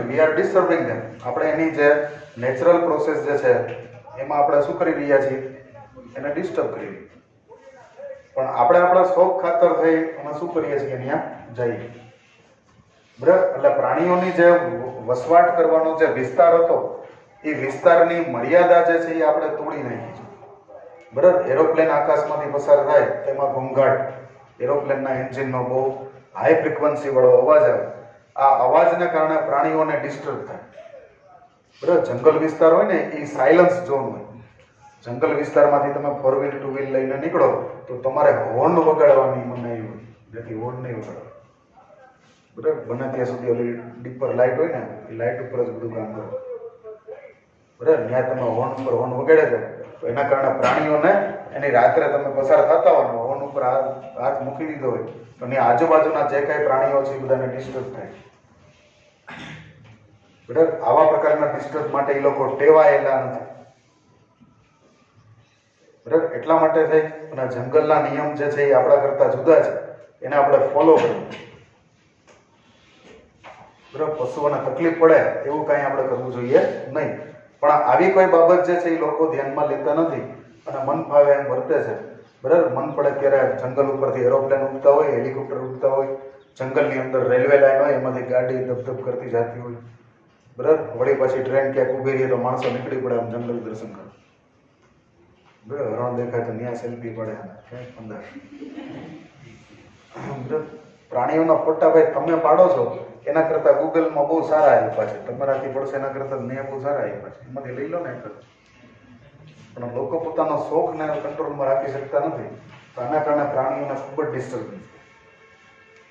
વી આર ડિસ્ટર્બિંગ ધેમ. આપણે એની જે નેચરલ પ્રોસેસ જે છે એમાં આપણે શું કરી રહ્યા છીએ, એને ડિસ્ટર્બ કરી રહ્યા. પણ આપણે આપણા શોખ ખાતર થઈ અમે શું કરીએ છીએ, ત્યાં જઈએ. બરાબર, એટલે પ્રાણીઓની જે વસવાટ કરવાનો જે વિસ્તાર હતો એ વિસ્તારની મર્યાદા જે છે એ આપણે તોડી નાખી છે. બરાબર, એરોપ્લેન આકાશમાંથી પસાર થાય તેમાં ઘોંઘાટ, એરોપ્લેનના એન્જિનનો બહુ હાઈ ફ્રીક્વન્સી વાળો અવાજ આવે. આ અવાજને કારણે પ્રાણીઓને ડિસ્ટર્બ થાય. બરાબર, જંગલ વિસ્તાર હોય ને એ સાયલન્સ ઝોન હોય. જંગલ વિસ્તારમાંથી તમે 4 વ્હીલ 2 વ્હીલ લઈને નીકળો તો તમારે હોર્ન વગાડવાની મનાઈ હોય, જેથી હોર્ન નહીં વગાડો. બરાબર, બને ત્યાં સુધી ઓલી ડીપર લાઇટ હોય ને એ લાઇટ ઉપર જ બધું કામ કરો. બરાબર, ત્યાં તમે હોર્ન ઉપર હોર્ન વગાડે છે તો એના કારણે પ્રાણીઓને એની રાત્રે તમે પસાર થતા હોય હોર્ન ઉપર હાથ મૂકી દીધો હોય તો એની આજુબાજુના જે કાંઈ પ્રાણીઓ છે એ બધાને ડિસ્ટર્બ થાય. બરાબર, આવા પ્રકારના ડિસ્ટર્બ માટે એ લોકો ટેવાયેલા નથી. બરાબર, એટલા માટે થઈ અને જંગલના નિયમ જે છે એ આપણા કરતા જુદા છે, એને આપણે ફોલો કરવું. બરાબર, પશુઓને તકલીફ પડે એવું કાંઈ આપણે કરવું જોઈએ નહીં. પણ આવી કોઈ બાબત જે છે એ લોકો ધ્યાનમાં લેતા નથી અને મન ફાવે એમ વર્તે છે. બરાબર, મન પડે ત્યારે જંગલ ઉપરથી એરોપ્લેન ઉડતા હોય, હેલિકોપ્ટર ઉડતા હોય, જંગલની અંદર રેલવે લાઈન હોય એમાંથી ગાડી ધબધબ કરતી જતી હોય. બરાબર, વળી પાછી ટ્રેન ક્યાંક ઊભી રહીએ તો માણસો નીકળી પડે આમ જંગલ દર્શન કરવા. બરાબર, હરણ દેખાય તો ત્યાં સેલ્ફી પડે ક્યાંક અંદર. બરાબર, પ્રાણીઓના ફોટા ભાઈ તમે પાડો છો એના કરતાં ગૂગલમાં બહુ સારા આપ્યા છે. તમારાથી પડશે એના કરતાં મેં બહુ સારા આપ્યા છે, એમાંથી લઈ લો ને. પણ લોકો પોતાનો શોખને કંટ્રોલમાં રાખી શકતા નથી તો આના કારણે પ્રાણીઓને ખૂબ જ ડિસ્ટર્બન્સ.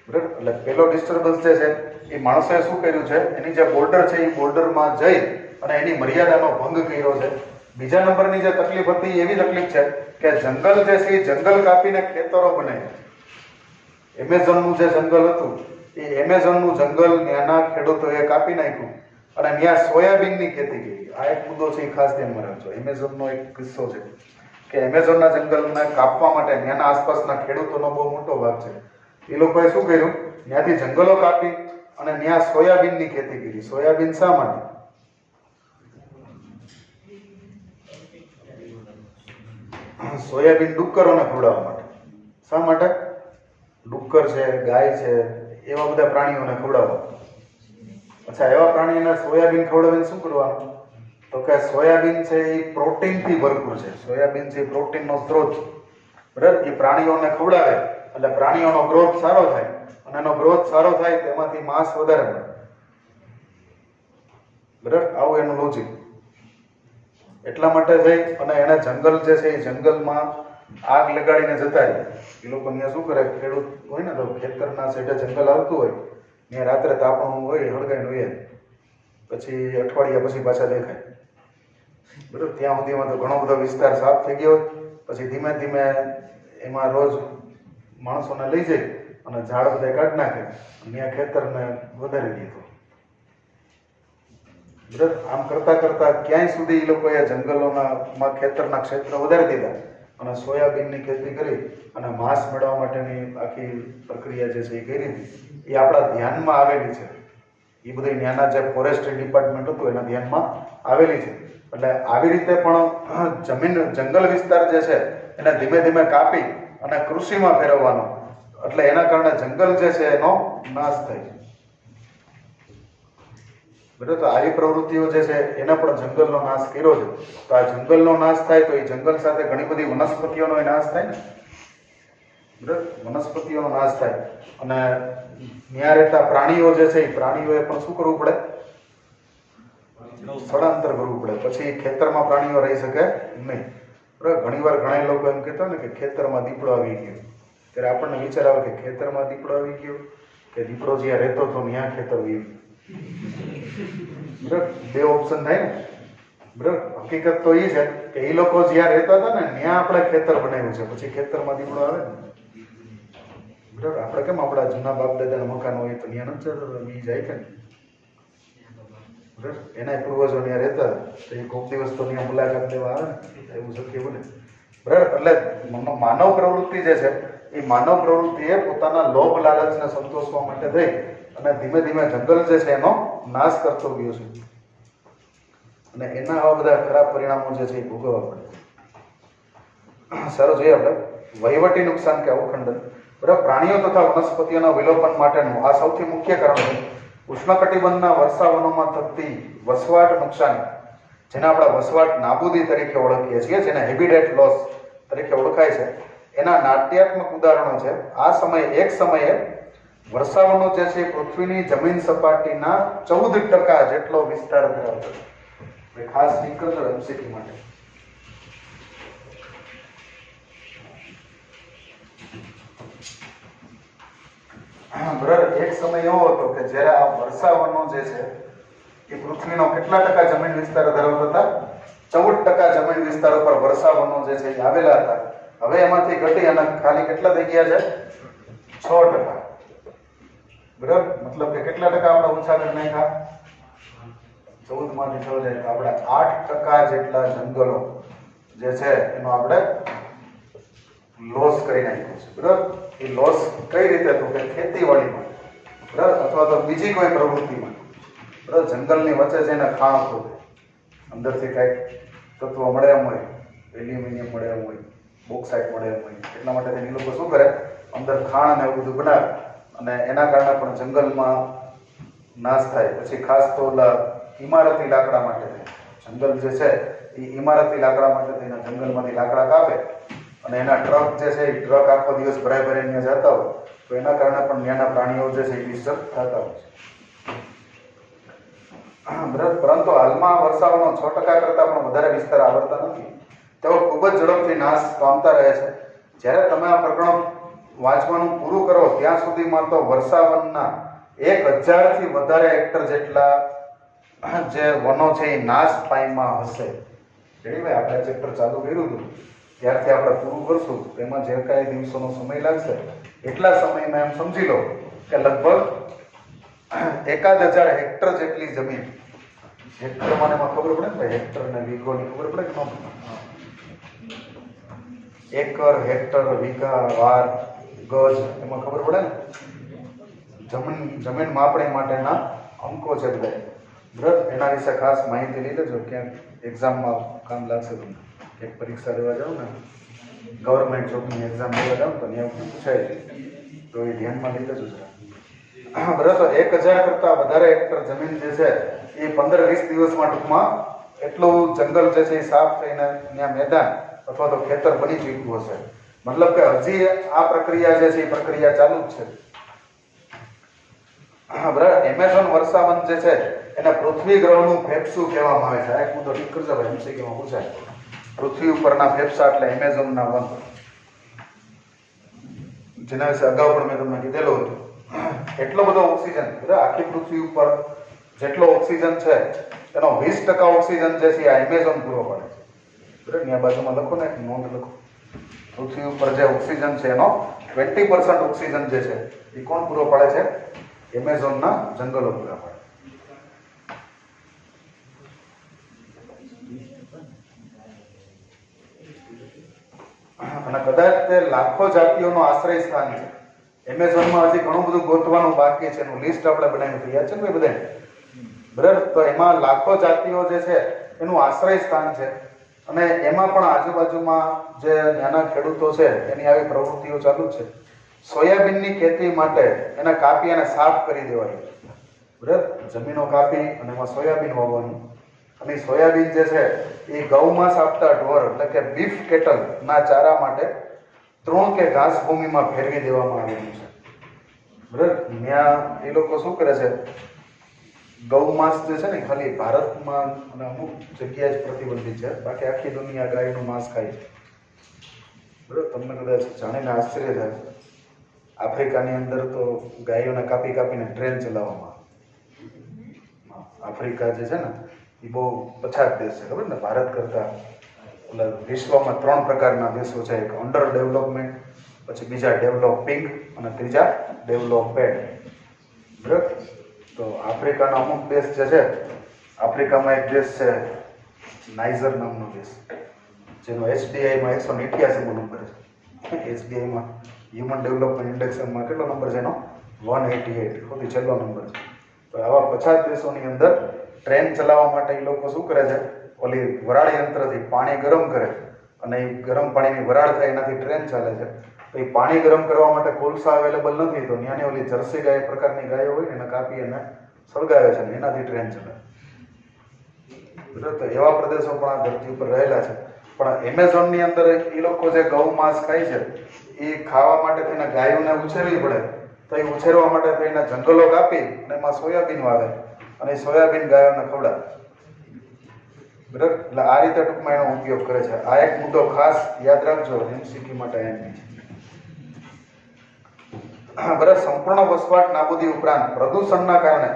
બરાબર, એટલે પેલો ડિસ્ટર્બન્સ જે છે એ માણસોએ શું કર્યું છે, એની જે બોર્ડર છે એ બોર્ડરમાં જઈ અને એની મર્યાદાનો ભંગ કર્યો છે. બીજા નંબરની જે તકલીફ હતી એવી તકલીફ છે કે જંગલ જે છે એ જંગલ કાપીને ખેતરો બને. એમેઝોનનું જે જંગલ હતું એ એમેઝોનનું જંગલ ત્યાંના ખેડૂતોએ કાપી નાખ્યું અને ત્યાં સોયાબીનની ખેતી કરી. આ એક મુદ્દો છે એ ખાસ ધ્યાનમાં રાખજો. એમેઝોનનો એક કિસ્સો છે કે એમેઝોનના જંગલને કાપવા માટે ત્યાંના આસપાસના ખેડૂતોનો બહુ મોટો ભાગ છે. એ લોકોએ શું કર્યું, ત્યાંથી જંગલો કાપી અને ત્યાં સોયાબીનની ખેતી કરી. સોયાબીન શા માટે? સોયાબીન ડુક્કરોને ખવડાવવા માટે. શા માટે? ડુક્કર છે, ગાય છે, એવા બધા પ્રાણીઓને ખવડાવવા. અચ્છા, એવા પ્રાણીઓને સોયાબીન ખવડાવીને શું કરવાનું? તો કે સોયાબીન છે એ પ્રોટીનથી ભરપૂર છે. સોયાબીન છે પ્રોટીનનો સ્ત્રોત. બરાબર, એ પ્રાણીઓને ખવડાવે એટલે પ્રાણીઓનો ગ્રોથ સારો થાય અને એનો ગ્રોથ સારો થાય તેમાંથી માંસ વધારે મળે. બરાબર, આવું એનું લોજિક. એટલા માટે થઈ અને એને જંગલ જે છે એ જંગલમાં આગ લગાડીને જતા રહે. એ લોકો ત્યાં શું કરે, ખેડૂત હોય ને તો ખેતરના સેટે જંગલ આવતું હોય ત્યાં રાત્રે તાપણું હોય હળગાઈને હોય પછી અઠવાડિયા પછી પાછા દેખાય. બરાબર, ત્યાં સુધીમાં તો ઘણો બધો વિસ્તાર સાફ થઈ ગયો હોય પછી ધીમે ધીમે એમાં રોજ માણસોને લઈ જઈ અને ઝાડ બધા કાઢી નાખે, ત્યાં ખેતરને વધારી દીધું. બરાબર, આમ કરતા કરતા ક્યાંય સુધી એ લોકોએ જંગલોમાં ખેતરના ક્ષેત્ર વધારી દીધા અને સોયાબીનની ખેતી કરી અને માંસ મેળવવા માટેની આખી પ્રક્રિયા જે છે એ કરી હતી. એ આપણા ધ્યાનમાં આવેલી છે. એ બધી ત્યાંના જે ફોરેસ્ટ્રી ડિપાર્ટમેન્ટ હતું એના ધ્યાનમાં આવેલી છે. એટલે આવી રીતે પણ જંગલ વિસ્તાર જે છે એને ધીમે ધીમે કાપી અને કૃષિમાં ફેરવવાનો, એટલે એના કારણે જંગલ જે છે એનો નાશ થાય છે. બરાબર, તો આવી પ્રવૃત્તિઓ જે છે એને પણ જંગલનો નાશ કર્યો છે. તો આ જંગલનો નાશ થાય તો એ જંગલ સાથે ઘણી બધી વનસ્પતિઓનો નાશ થાય ને. બરાબર, વનસ્પતિઓનો નાશ થાય અને ત્યાં રહેતા પ્રાણીઓ જે છે એ પ્રાણીઓએ પણ શું કરવું પડે? સ્થળાંતર કરવું પડે. પછી ખેતરમાં પ્રાણીઓ રહી શકે નહીં. બરાબર, ઘણીવાર ઘણા લોકો એમ કહેતા હોય ને કે ખેતરમાં દીપડો આવી ગયો, ત્યારે આપણને વિચાર આવે કે ખેતરમાં દીપડો આવી ગયો કે દીપડો જ્યાં રહેતો હતો ત્યાં ખેતર આવી ગયું. બરાબર, બે ઓપ્શન થાય ને. બરાબર, હકીકત તો એ છે કે એ લોકો જ્યાં રહેતા હતા ને ત્યાં આપણે ખેતર બનાવ્યું છે, પછી ખેતરમાં દીપડો આવે ને. બરાબર, આપણે કેમ આપણા જૂના બાપ દાદાના મકાન હોય તો ત્યાં નથી જાય કે બરાબર, એના પૂર્વજો ત્યાં રહેતા તો એ કોઈક દિવસ તો ત્યાં મુલાકાત લેવા આવે ને, એવું શક્ય બને. બરાબર, એટલે માનવ પ્રવૃત્તિ જે છે એ માનવ પ્રવૃત્તિએ પોતાના લોભ લાલચને સંતોષવા માટે થઈ અને ધીમે ધીમે જંગલ જે છે એનો નાશ કરતો ગયો છે અને એના આવા બધા ખરાબ પરિણામો જે છે એ ભોગવવા પડે. સારું, જોઈએ આપણે વહીવટી નુકસાન કે અવખંડન. બરાબર, પ્રાણીઓ તથા વનસ્પતિઓના વિલોપન માટેનું આ સૌથી મુખ્ય કારણ છે. ઉષ્ણકટિબંધના વર્ષાવનોમાં થતી વસવાટ નુકસાની, જેને આપણે વસવાટ નાબૂદી તરીકે ઓળખીએ છીએ, જેને હેબિટેટ લોસ તરીકે ઓળખાય છે, એના નાટ્યાત્મક ઉદાહરણો છે. આ સમયે એક સમયે વર્ષાવનો જે છે પૃથ્વીની જમીન સપાટીના 14% જેટલો વિસ્તાર ધરાવતો. ખાસ લિંક કરજો એમસીક્યુ માટે. બરાબર, એક સમય એવો હતો કે જ્યારે આ વર્ષાવનો જે છે એ પૃથ્વીનો કેટલા ટકા જમીન વિસ્તાર ધરાવતા હતા? 14% જમીન વિસ્તાર ઉપર વર્ષાવનો જે છે એ આવેલા હતા. હવે એમાંથી ઘટી અને ખાલી કેટલા થઈ ગયા છે? 6%. બરાબર, મતલબ કે કેટલા ટકા આપણે ઓછા કરી નાખ્યા? 14 માંથી 6 જાય તો આપણે 8% જેટલા જંગલો જે છે એનો આપણે લોસ કરી નાખ્યો છે. બરાબર, એ લોસ કઈ રીતે? તો કે ખેતીવાડીમાં, બરાબર, અથવા તો બીજી કોઈ પ્રવૃત્તિમાં. બરાબર, જંગલની વચ્ચે જઈને ખાણ ખોદે, અંદરથી કંઈક તત્વો મળે એમ હોય, એલ્યુમિનિયમ મળે એમ હોય, બોક્સાઇટ મળે એમ હોય, એટલા માટે એ લોકો શું કરે? અંદર ખાણ ને એવું બધું બનાવે અને એના કારણે પણ જંગલમાં નાશ થાય. પછી ખાસ તો ઇમારતી લાકડા માટે જંગલ જે છે એ ઇમારતી લાકડા માટે થઈને જંગલમાંથી લાકડા કાપે અને એના ટ્રક જે છે એ ટ્રક આખો દિવસ ભરાઈ ભરાઈને જતા હોય તો એના કારણે પણ ત્યાંના પ્રાણીઓ જે છે એ ડિસ્ટર્બ થતા હોય છે. બરાબર, પરંતુ હાલમાં વર્ષાવનો 6% કરતાં પણ વધારે વિસ્તાર આવરતા નથી. તેઓ ખૂબ જ ઝડપથી નાશ પામતા રહે છે. જ્યારે તમે આ પ્રકરણ વાંચવાનું પૂરું કરો ત્યાં સુધીમાં તો વર્ષાવનના 1000 થી વધારે હેક્ટર જેટલા જે વનો છે એ નાશ પામ્યા હશે. ભાઈ, આપણે ચેપ્ટર ચાલુ કર્યું હતું ત્યારથી આપણે પૂરું કરશું તો એમાં જે કાંઈ દિવસોનો સમય લાગશે એટલા સમયમાં એમ સમજી લો કે લગભગ 1000 હેક્ટર જેટલી જમીન. હેક્ટર મને એમાં ખબર પડે ને ભાઈ, હેક્ટર ને વીઘોની ખબર પડે કે ન? એકર, હેક્ટર, વીઘા, વાર, ગજ એમાં ખબર પડે ને. જમીન માપણી માટેના અંકો છે બધા. બરાબર, એના વિશે ખાસ માહિતી લઈ લેજો, ક્યાંક એક્ઝામમાં કામ લાગશે તમને. એક પરીક્ષા દેવા જાવ ને, ગવર્મેન્ટ જોબની એક્ઝામ દેવા જાવ તો ત્યાં પૂછાય છે તો એ ધ્યાનમાં લઈ લેજો જરા. બરાબર, 1000 કરતાં વધારે હેક્ટર જમીન જે છે એ 15-20 દિવસમાં ટૂંકમાં એટલું જંગલ જે છે એ સાફ થઈને ત્યાં મેદાન અથવા તો ખેતર બની ચૂક્યું હશે. મતલબ કે હજી આ પ્રક્રિયા જે છે એ પ્રક્રિયા ચાલુ જ છે. બરાબર, એમેઝોન વર્ષાવન જે છે એને પૃથ્વી ગ્રહનું ફેફસું કહેવામાં આવે છે. આ એક મુદ્દો ઠીક કરજો ભાઈ, એમસીક્યુમાં પૂછાય. પૃથ્વી ઉપરના ફેફસા એટલે એમેઝોનના વન, જેના વિશે અગાઉ પણ મેં તમને કીધેલું હતું. એટલો બધો ઓક્સિજન, બરાબર, આખી પૃથ્વી ઉપર જેટલો ઓક્સિજન છે એનો 20% ઓક્સિજન જે છે આ એમેઝોન પૂરો પાડે છે. બરાબર, ત્યાં બાજુમાં લખો ને, એક નોંધ લખો. પૃથ્વી ઉપર જે ઓક્સિજન છે એનો 20% ઓક્સિજન જે છે એ કોણ પૂરો પાડે છે? એમેઝોનના જંગલો પૂરા પાડે. અને કદાચ તે લાખો જાતિઓનો આશ્રય સ્થાન છે. એમેઝોનમાં હજી ઘણું બધું ગોતવાનું બાકી છે, એનું લિસ્ટ આપણે બનાવી રહ્યા છે ને બધા, બરાબર? તો એમાં લાખો જાતિઓ જે છે એનું આશ્રય સ્થાન છે, અને એમાં પણ આજુબાજુમાં જે નાના ખેડૂતો છે એની આવી પ્રવૃત્તિઓ ચાલુ છે. સોયાબીનની ખેતી માટે એને કાપી અને સાફ કરી દેવાની, બરાબર? જમીનો કાપી અને એમાં સોયાબીન વાવવાનું, અને સોયાબીન જે છે એ ગૌમાંસ આપતા ઢોર એટલે કે બીફ કેટલ ના ચારા માટે તૃણ કે ઘાસ ભૂમિમાં ફેરવી દેવામાં આવેલું છે, બરાબર? ત્યાં એ લોકો શું કરે છે, ગૌમાંસ જે છે ને ખાલી ભારતમાં અને અમુક જગ્યાએ જ પ્રતિબંધિત છે, બાકી આખી દુનિયા ગાયનું માંસ ખાય છે, બરાબર? તમને કદાચ જાણીને આશ્ચર્ય થાય, આફ્રિકાની અંદર તો ગાયોને કાપી કાપીને ટ્રેન ચલાવવામાં આવે. આફ્રિકા જે છે ને એ બહુ પછાત દેશ છે, ખબર ને? ભારત કરતાં એટલે વિશ્વમાં 3 પ્રકારના દેશો છે, એક અંડર ડેવલપમેન્ટ, પછી બીજા ડેવલપિંગ અને ત્રીજા ડેવલપેડ, બરાબર? તો આફ્રિકાના અમુક દેશ જે છે, આફ્રિકામાં એક દેશ છે નાઇજર નામનો દેશ, જેનો HDI-માં 188મો નંબર છે. HDI-માં હ્યુમન ડેવલપમેન્ટ ઇન્ડેક્સમાં કેટલો નંબર છે એનો? 188, સૌથી છેલ્લો નંબર છે. તો આવા પછાત દેશોની અંદર ટ્રેન ચલાવવા માટે એ લોકો શું કરે છે, ઓલી વરાળ યંત્રથી પાણી ગરમ કરે, અને એ ગરમ પાણીની વરાળ થાય એનાથી ટ્રેન ચાલે છે. તો એ પાણી ગરમ કરવા માટે કોલસા અવેલેબલ નથી, તો ત્યાંની ઓલી જર્સી ગાય પ્રકારની ગાયો હોય ને એને કાપી અને સળગાવે છે, એનાથી ટ્રેન ચલાવે, બરાબર? તો એવા પ્રદેશો પણ આ ધરતી ઉપર રહેલા છે. પણ એમેઝોનની અંદર એ લોકો જે ગૌ માંસ ખાય છે એ ખાવા માટે થઈને ગાયોને ઉછેરવી પડે, તો એ ઉછેરવા માટે થઈને જંગલો કાપી અને એમાં સોયાબીન વાવે, અને સોયાબીન ગાયોને ખવડાવે, બરાબર? એટલે આ રીતે ટૂંકમાં એનો ઉપયોગ કરે છે. આ એક મુદ્દો ખાસ યાદ રાખજો, MCQ માટે એમપી છે, બરાબર? સંપૂર્ણ વસવાટ નાબૂદી ઉપરાંત પ્રદૂષણના કારણે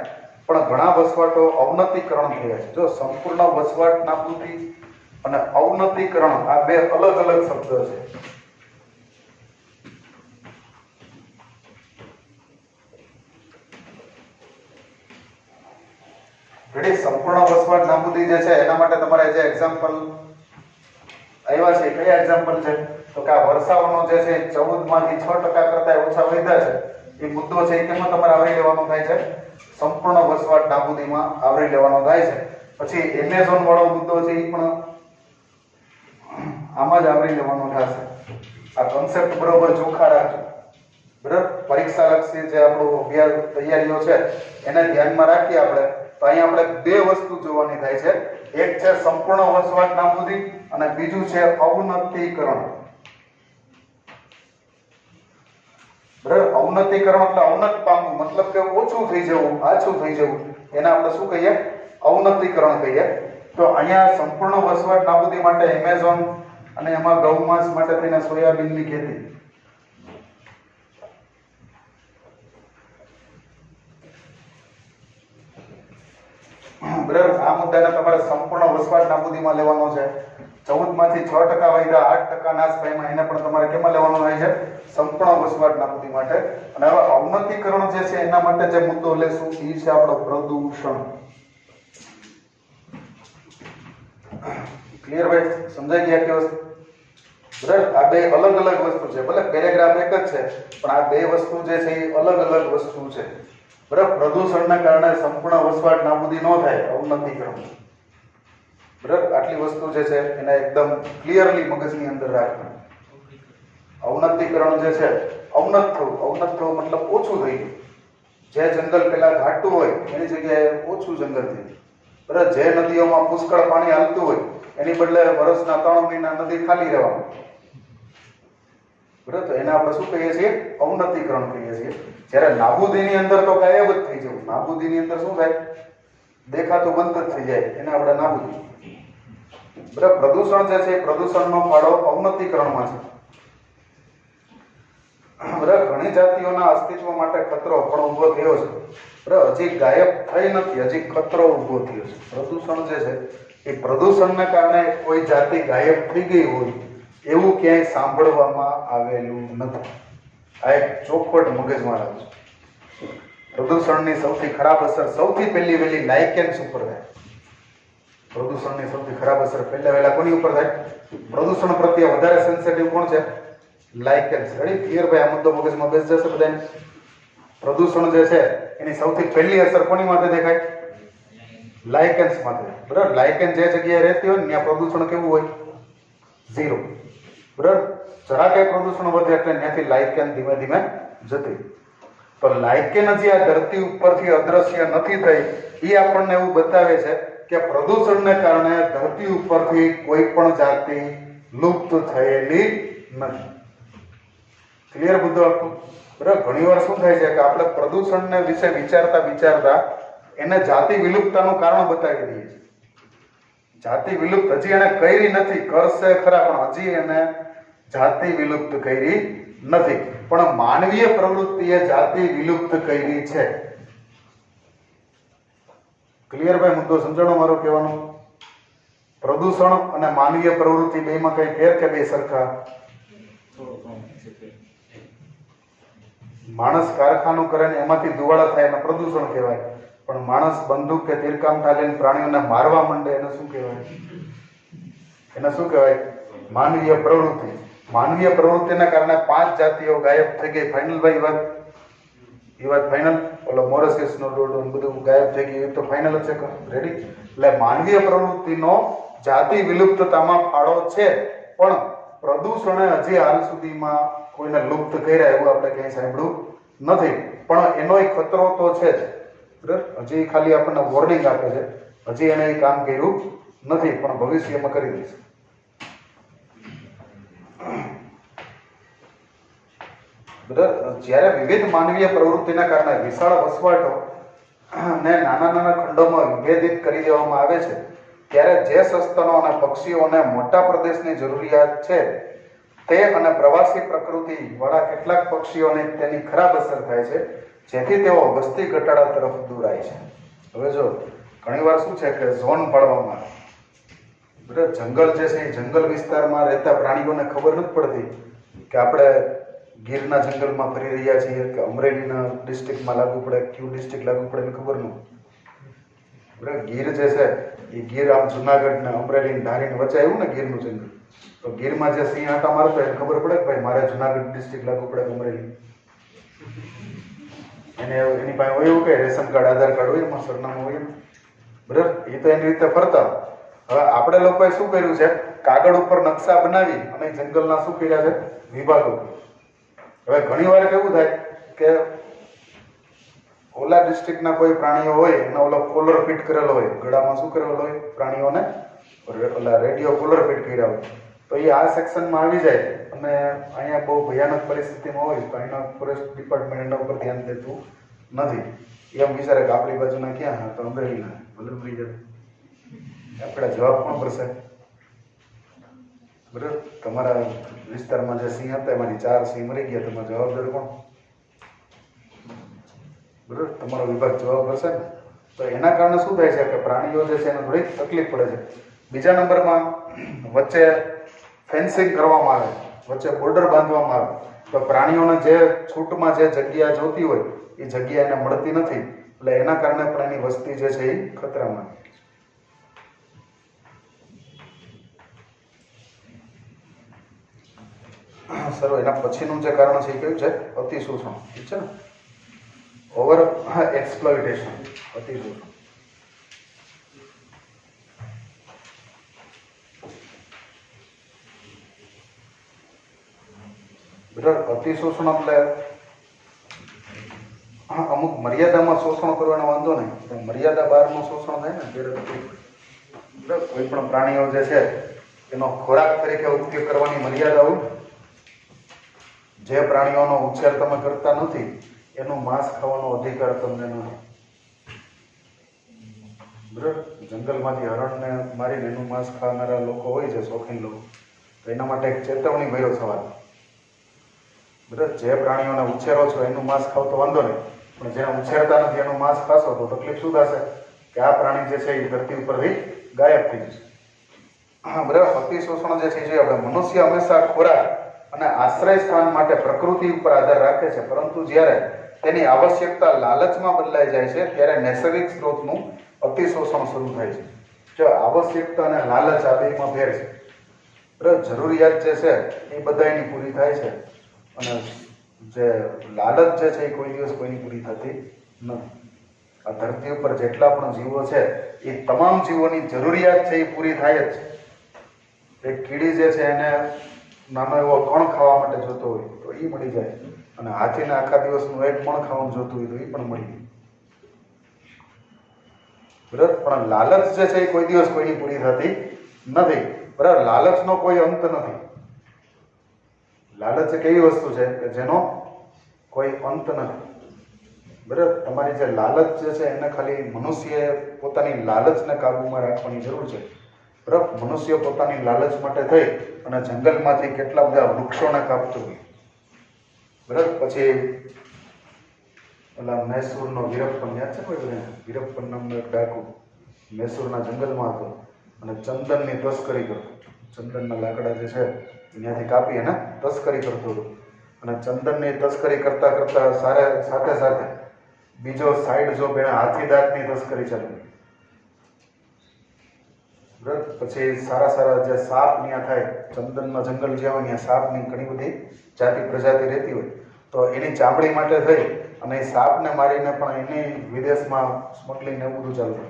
પણ ઘણા વસવાટો અવનતિકરણ થયા છે. જો સંપૂર્ણ વસવાટ નાબૂદી અને અવનતિકરણ આ બે અલગ અલગ શબ્દો છે. રેડી? સંપૂર્ણ વસવાટ નાબૂદી જે છે એના માટે તમારે જે એક્ઝામ્પલ આવ્યા છે, કયા એક્ઝામ્પલ છે? તો કે આ વર્ષાઓનો જે છે 14માંથી 6% કરતા ઓછા વધ્યા છે, એ મુદ્દો છે એ કેમાં તમારે આવરી લેવાનો થાય છે? સંપૂર્ણ વસવાટ નાબૂદીમાં આવરી લેવાનો થાય છે. પછી એમેઝોન વાળો મુદ્દો છે એ પણ આમાં જ આવરી લેવાનો થશે. આ કોન્સેપ્ટ બરોબર ચોખ્ખા રાખજો, બરાબર? પરીક્ષા લક્ષી જે આપણું અભ્યાસ તૈયારીઓ છે એને ધ્યાનમાં રાખી આપણે, તો અહીંયા આપણે બે વસ્તુ જોવાની થાય છે. એક છે સંપૂર્ણ વસવાટ નાબૂદી અને બીજું છે અવનતિકરણ, બરાબર? અવનતિકરણ એટલે અવનત પામવું, મતલબ કે ઓછું થઈ જવું, આછું થઈ જવું, એને આપણે શું કહીએ? અવનતિકરણ કહીએ. તો અહીંયા સંપૂર્ણ વસવાટ નાબૂદી માટે એમેઝોન અને એમાં ગૌમાંસ માટે થઈને સોયાબીનની ખેતી, બરાબર? આ મુદ્દાને તમારે સંપૂર્ણ વસવાટ નાબૂદીમાં લેવાનો છે. 14માંથી 6% વધ્યા, 8% નાશ પામ્યા, એને પણ તમારે કેમાં લેવાનો થાય છે? સંપૂર્ણ વસવાટ નાબૂદી માટે. અને હવે અવનતિકરણ જે છે એના માટે જે મુદ્દો લેશું એ છે આપણો પ્રદૂષણ. ક્લિયર ભાઈ? સમજાઈ ગઈ આખી વસ્તુ? બરાબર? આ બે અલગ અલગ વસ્તુ છે, ભલે પેરેગ્રાફ એક જ છે પણ આ બે વસ્તુ જે છે એ અલગ અલગ વસ્તુ છે, બરાબર? પ્રદૂષણના કારણે સંપૂર્ણ વસવાટ નાબૂદી ન થાય, અવનતિકરણ, બરાબર? આટલી વસ્તુ જે છે એને એકદમ ક્લિયરલી મગજની અંદર રાખવી. અવનતિકરણ જે છે, અવનત થવું મતલબ ઓછું થઈ ગયું. જે જંગલ પેલા ઘાટું હોય એની જગ્યાએ ઓછું જંગલ થઈ ગયું, બરાબર? જે નદીઓમાં પુષ્કળ પાણી હાલતું હોય એની બદલે વર્ષના 3 મહિના નદી ખાલી રહેવાનું, બરાબર? તો એને આપણે શું કહીએ છીએ? અવનતિકરણ કહીએ છીએ. જ્યારે નાબૂદીની અંદર તો ગાયબ જ થઈ જવું. નાબૂદીની અંદર શું થાય? દેખાતું બંધ જ થઈ જાય, એને આપણે નાબૂદી, બરાબર? પ્રદૂષણ જે છે પ્રદૂષણનો ફાળો અવનતિકરણમાં છે, બરાબર? ઘણી જાતિઓના અસ્તિત્વ માટે ખતરો પણ ઉભો થયો છે, બરાબર? હજી ગાયબ થઈ નથી, હજી ખતરો ઉભો થયો છે. પ્રદૂષણ જે છે એ પ્રદૂષણના કારણે કોઈ જાતિ ગાયબ થઈ ગઈ હોય એવું ક્યાંય સાંભળવામાં આવેલું નથી. આ એક ચોખવટ મગજમાં રાખજો. પ્રદૂષણની સૌથી ખરાબ અસર સૌથી પહેલી વહેલી લાઇકેન્સ ઉપર થાય. પ્રદૂષણની સૌથી ખરાબ અસર પહેલા વહેલા કોની ઉપર થાય? પ્રદૂષણ પ્રત્યે વધારે સેન્સિટિવ કોણ છે? લાઇકેન્સ. રેડી? ક્લિયર ભાઈ? આ મુદ્દો મગજમાં બેસી જશે બધાને. પ્રદૂષણ જે છે એની સૌથી પહેલી અસર કોની માથે દેખાય? લાઇકેન્સ માથે. બરાબર? લાઇકેન્સ જે જગ્યાએ રહેતી હોય ને ત્યાં પ્રદૂષણ કેવું હોય? ઝીરો. બરાબર? જરા કઈ પ્રદૂષણ વધે એટલે ત્યાંથી લાઇકેન ધીમે ધીમે જતી. તો લાઇકેન હજી આ ધરતી ઉપરથી અદ્રશ્ય નથી થઈ. એ આપણને એવું બતાવે છે કે પ્રદૂષણને કારણે ધરતી ઉપરથી કોઈ પણ જાતિ લુપ્ત થયેલી નથી. ક્લિયર મુદ્દો આખો? બરાબર? ઘણી વાર શું થાય છે કે આપણે પ્રદૂષણને વિશે વિચારતા એને જાતિ વિલુપ્તતાનું કારણ બતાવી દઈએ છીએ. જાતિ વિલુપ્ત હજી એને કરી નથી, કરશે ખરા, પણ હજી એને જાતિ વિલુપ્ત કરી નથી. પણ માનવીય પ્રવૃત્તિએ જાતિ વિલુપ્ત કરી છે. ક્લિયર ભાઈ? મુદ્દો સમજાણો મારો કહેવાનો? પ્રદૂષણ અને માનવીય પ્રવૃત્તિ બેમાં કઈ ફેર કે બે સરખા? માણસ કારખાનું કરે ને એમાંથી ધુવાળા થાય એને પ્રદૂષણ કહેવાય. પણ માણસ બંદૂક કે તીરકામઠા લઈને પ્રાણીઓને મારવા માંડે એને શું કહેવાય? એને શું કહેવાય? માનવીય પ્રવૃત્તિ. માનવીય પ્રવૃત્તિના કારણે 5 જાતિઓ ગાયબ થઈ ગઈ. ફાઇનલ ભાઈ વાત? એ વાત ફાઇનલ? ઓલો મોરેસિસ નો ડોડો બધું ગાયબ થઈ ગયું એ તો ફાઇનલ જ છે. રેડી? એટલે માનવીય પ્રવૃત્તિનો જાતિ વિલુપ્તતામાં ફાળો છે, પણ પ્રદૂષણે હજી હાલ સુધીમાં કોઈને લુપ્ત કર્યા એવું આપણે ક્યાંય સાંભળ્યું નથી. પણ એનો એક ખતરો તો છે જ. બરાબર? હજી ખાલી આપણને વોર્નિંગ આપે છે. હજી એને એ કામ કર્યું નથી, પણ ભવિષ્યમાં કરી દઈશું. જ્યારે વિવિધ માનવીય પ્રવૃત્તિના કારણે વિશાળ વસવાટો ને નાના નાના ખંડોમાં વિભેદિત કરી દેવામાં આવે છે, ત્યારે જે સસ્તનો અને પક્ષીઓને મોટા પ્રદેશની જરૂરિયાત છે તે અને પ્રવાસી પ્રકૃતિ વાળા કેટલાક પક્ષીઓને તેની ખરાબ અસર થાય છે, જેથી તેઓ વસ્તી ઘટાડા તરફ દોરાય છે. હવે જો ઘણી વાર શું છે કે ઝોન પાડવામાં આવે. બરાબર? જંગલ જે છે એ જંગલ વિસ્તારમાં રહેતા પ્રાણીઓને ખબર નથી પડતી કે આપણે ગીરના જંગલમાં ફરી રહ્યા છીએ કે અમરેલીના ડિસ્ટ્રિક્ટમાં લાગુ પડે, ક્યુ ડિસ્ટ્રિક્ટ લાગુ પડે એને ખબર નથી. બરાબર? ગીર જે છે એ ગીર આમ જુનાગઢ ને અમરેલી ધારીને વચ્ચે આવ્યું ને ગીરનું જંગલ, તો ગીરમાં જે સિંહ આટા મારતો એને ખબર પડે કે ભાઈ મારે જુનાગઢ ડિસ્ટ્રિક્ટ લાગુ પડે કે અમરેલી? એની પાસે હોય એવું કે રેશન કાર્ડ, આધાર કાર્ડ હોય, એમાં સરનામું હોય. બરાબર? એ તો એની રીતે ફરતા. હવે આપણે લોકોએ શું કર્યું છે? કાગળ ઉપર નકશા બનાવી અને જંગલના શું કર્યા છે? વિભાગો. હવે ઘણી વાર કેવું થાય કે ઓલા ડિસ્ટ્રિક્ટના કોઈ પ્રાણીઓ હોય એનો ઓલો કોલર ફિટ કરેલો હોય, ગળામાં શું કરેલો હોય? પ્રાણીઓને ઓલા રેડિયો કોલર ફિટ કર્યા હોય, તો એ આ સેક્શનમાં આવી જાય અને અહીંયા બહુ ભયાનક પરિસ્થિતિમાં હોય તો અહીંના ફોરેસ્ટ ડિપાર્ટમેન્ટ એના ઉપર ધ્યાન દેતું નથી. એમ વિચારે કે આપણી બાજુના ક્યાં? તો અમરેલીના. ભલે મળી જાય. આપણે જવાબ કોણ કરશે? બરાબર? તમારા વિસ્તારમાં જે સિંહ હતા એમાંથી 4 સિંહ મરી ગયા, તમારો જવાબદાર કોણ? બરાબર? તમારો વિભાગ જવાબ હશે ને. તો એના કારણે શું થાય છે કે પ્રાણીઓ જે છે એને થોડીક તકલીફ પડે છે. બીજા નંબરમાં વચ્ચે ફેન્સિંગ કરવામાં આવે, વચ્ચે બોર્ડર બાંધવામાં આવે, તો પ્રાણીઓને જે છૂટમાં જે જગ્યા જોતી હોય એ જગ્યા એને મળતી નથી. એટલે એના કારણે પણ એની વસ્તી જે છે એ ખતરામાં. સર એના પછીનું જે કારણ છે એ કયું છે? અતિશોષણ. ઠીક છે ને? ઓવર એક્સપ્લોઇટેશન, અતિશોષણ. બરાબર? અતિશોષણ એટલે અમુક મર્યાદામાં શોષણ કરવાનો વાંધો નહીં, મર્યાદા બહારનું શોષણ થાય ને ત્યારે બરાબર? કોઈ પણ પ્રાણીઓ જે છે એનો ખોરાક તરીકે ઉપયોગ કરવાની મર્યાદા હોય. જે પ્રાણીઓનો ઉછેર તમે કરતા નથી એનું માંસ ખાવાનો અધિકાર તમને નથી. બરાબર? જંગલમાંથી હરણને મારીને એનું માંસ ખાનારા લોકો હોય છે, શોખીન લોકો, તો એના માટે એક ચેતવણી ભર્યો સવાલ. બરાબર? જે પ્રાણીઓને ઉછેરો છો એનું માંસ ખાવ તો વાંધો નહીં, પણ જેને ઉછેરતા નથી એનું માંસ ખાશો તો તકલીફ શું થશે કે આ પ્રાણી જે છે એ ધરતી ઉપરથી ગાયબ થઈ જશે. હા બરાબર, અતિશોષણ જે છે આપણે મનુષ્ય હંમેશા ખોરાક અને આશ્રય સ્થાન માટે પ્રકૃતિ ઉપર આધાર રાખે છે, પરંતુ જ્યારે તેની આવશ્યકતા લાલચમાં બદલાઈ જાય છે ત્યારે નૈસર્ગિક સ્ત્રોતનું અતિશોષણ શરૂ થાય છે. જો આવશ્યકતા અને લાલચ આ બેમાં ફેર છે. બરાબર, જરૂરિયાત જે છે એ બધાની પૂરી થાય છે અને જે લાલચ જે છે એ કોઈ દિવસ કોઈની પૂરી થતી નથી. આ ધરતી ઉપર જેટલા પણ જીવો છે એ તમામ જીવોની જરૂરિયાત છે એ પૂરી થાય જ છે. એક કીડી જે છે એને નાનો એવો કણ ખાવા માટે જોતો હોય તો એ મળી જાય, અને હાથીને આખા દિવસનું એક મણ ખાવાનું જોતું હોય તો એ પણ મળી જાય. બરાબર, પણ લાલચ જે છે એ કોઈ દિવસ કોઈની પૂરી થતી નથી. બરાબર, લાલચનો કોઈ અંત નથી. લાલચ એક એવી વસ્તુ છે કે જેનો કોઈ અંત નથી. બરાબર, તમારી જે લાલચ જે છે એને ખાલી મનુષ્યએ પોતાની લાલચને કાબૂમાં રાખવાની જરૂર છે. બરાબર, મનુષ્ય પોતાની લાલચ માટે થઈ અને જંગલમાંથી કેટલા બધા વૃક્ષોને કાપતું હોય. બરાબર, પછી પેલા મૈસૂરનો વીરપ્પન યાદ છે કોઈ બધાને? વીરપ્પન નામનો એક ડાકુ મૈસૂરના જંગલમાં હતો અને ચંદનની તસ્કરી કરતો. ચંદનના લાકડા જે છે ત્યાંથી કાપી અને તસ્કરી કરતો હતો, અને ચંદનની તસ્કરી કરતા કરતા સાથે સાથે બીજો સાઈડ જોબ એણે હાથીદાંતની તસ્કરી ચાલુ. બરાબર, પછી સારા જે સાપ ત્યાં થાય, ચંદનના જંગલ જે હોય ત્યાં સાપની ઘણી બધી જાતિ પ્રજાતિ રહેતી હોય, તો એની ચામડી માટે થઈ અને એ સાપને મારીને પણ એની વિદેશમાં સ્મગલિંગ ને એવું બધું ચાલતું.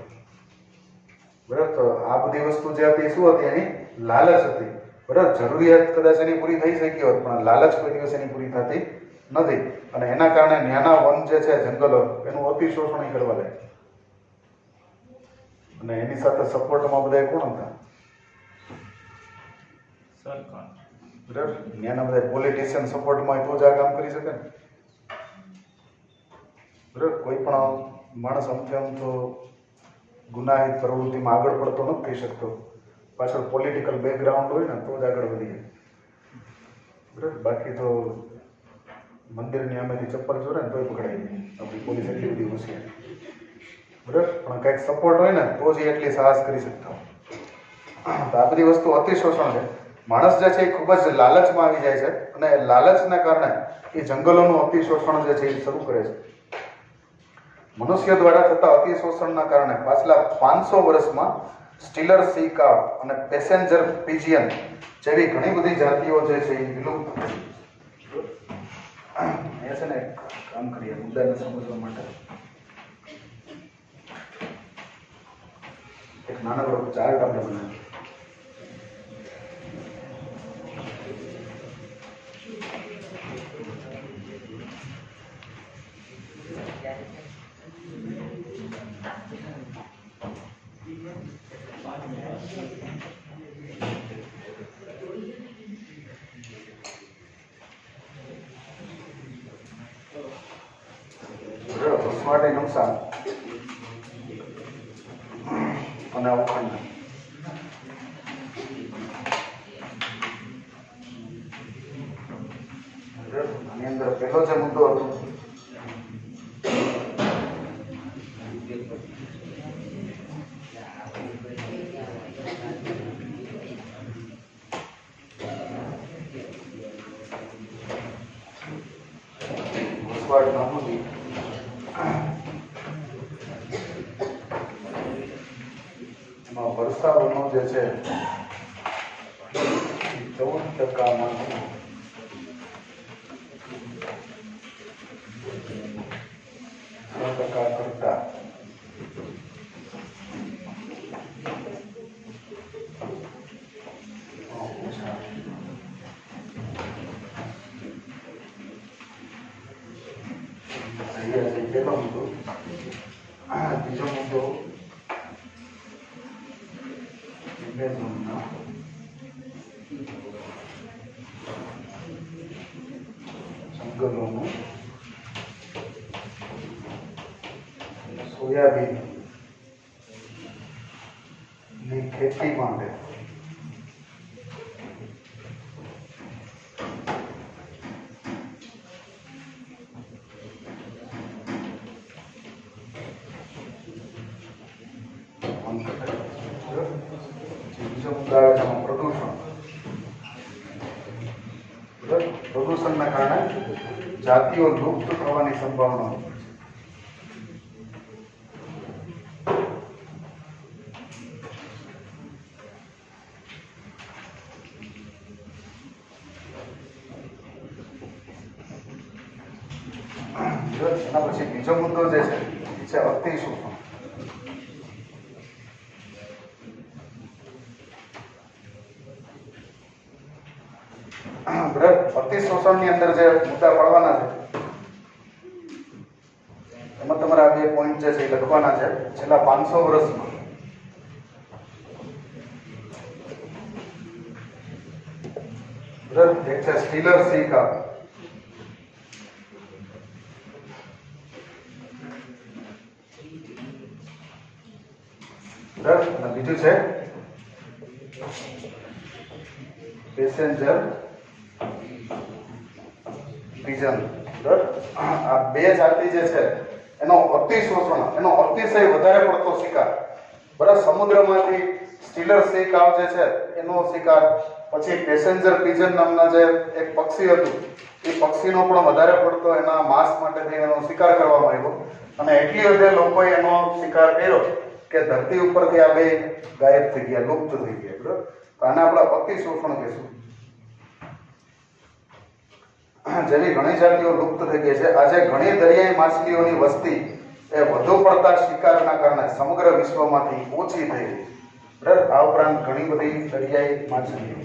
બરાબર, તો આ બધી વસ્તુ જે હતી શું હતી? એની લાલચ હતી. બરાબર, જરૂરિયાત કદાચ એની પૂરી થઈ શકી હોત, પણ લાલચ કોઈ દિવસ એની પૂરી થતી નથી, અને એના કારણે નાના વન જે છે જંગલો એનું અતિશોષણ કરવા લાગે. અને એની સાથે સપોર્ટમાં બધા કોણ હતા? સરકાર. બરાબર, ત્યાંના બધા પોલિટિશિયન સપોર્ટમાં તો જ આ કામ કરી શકે ને. બરાબર, કોઈ પણ માણસ અમથે આમ તો ગુનાહિત પ્રવૃત્તિમાં આગળ પડતો નથી થઈ શકતો, પાછળ પોલિટિકલ બેકગ્રાઉન્ડ હોય ને તો જ આગળ વધી જાય. બરાબર, બાકી તો મંદિરની આમેથી ચપ્પલ ચોરે ને તોય પકડાઈ જાય. આપણી પોલીસ એટલી બધી હોશિયાર. બરાબર, પણ કંઈક સપોર્ટ હોય ને તો જ એટલી સાહસ કરી શકતા. તો આ બધી વસ્તુ અતિશોષણ છે. માણસ જે છે એ ખૂબ જ લાલચમાં આવી જાય છે, અને લાલચના કારણે એ જંગલોનું અતિશોષણ જે છે એ શરૂ કરે છે. મનુષ્ય દ્વારા થતા અતિશોષણના કારણે પાછલા 500 વર્ષમાં સ્ટીલર સી કાવ અને પેસેન્જર પિજિયન જેવી ઘણી બધી જાતિઓ જે છે એ વિલુપ્ત થઈ. એ છે ને કામ કરીએ મુદ્દાને સમજવા માટે એક નાનકડો ચાર્ટ આપણે બનાવીએ. માટે નુકસાન અને અવખંડ. આની અંદર પહેલો જે મુદ્દો હતો ઘૂસવાડ નાબૂદી. એમાં વરસાદનો જે છે 14%માંથી 6% કરતા પહેલો મુદ્દો. બીજો મુદ્દો જંગલોનું સોયાબીન ની ખેતી માટે બીજો મુદ્દો આવે છે પ્રદૂષણના કારણે જાતિઓ લુપ્ત થવાની સંભાવના હોય છે. એના પછી બીજો મુદ્દો જે છે એ છે અતિશોષણ. અતિશોષણની અંદર જે મુદ્દા પડવાના છે એમાં તમારા બે પોઈન્ટ જે છે એ લખવાના છે. છેલ્લા 500 વર્ષમાં એક છે સ્ટીલર સી કાવ, અને બીજું છે પેસેન્જર પિજન. આ બે જાતિ જે છે એનો અતિશોષણ, એનો અતિશય વધારે પડતો શિકાર. બરાબર, સમુદ્રમાંથી સ્ટીલર સી કાવ જે છે એનો શિકાર, પછી પેસેન્જર પિજન નામના જે એક પક્ષી હતું એ પક્ષીનો પણ વધારે પડતો એના માંસ માટે થઈને એનો શિકાર કરવામાં આવ્યો, અને એટલી હદે લોકોએ એનો શિકાર કર્યો કે ધરતી ઉપરથી આ બે ગાયબ થઈ ગયા, લુપ્ત થઈ ગયા. બરાબર, તો આને આપણે અતિશોષણ કહીશું. જેવી ઘણી જાતિઓ લુપ્ત થઈ ગઈ છે. આજે ઘણી દરિયાઈ માછલીઓની વસ્તી એ વધુ પડતા શિકારના કારણે સમગ્ર વિશ્વમાંથી ઓછી થઈ ગઈ. બરાબર, આ ઉપરાંત ઘણી બધી દરિયાઈ માછલીઓ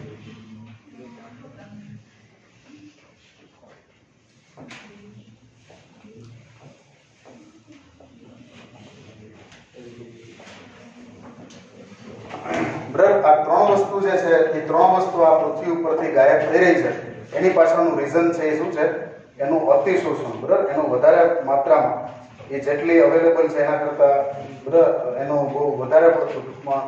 આ ત્રણ વસ્તુ જે છે એ ત્રણ વસ્તુ આ પૃથ્વી ઉપરથી ગાયબ થઈ રહી છે. એની પાછળનું રીઝન છે એ શું છે? એનું અતિશોષણ. બરાબર, એનું વધારે માત્રામાં એ જેટલી અવેલેબલ છે એના કરતા બરાબર એનો બહુ વધારે પડતું ટૂંકમાં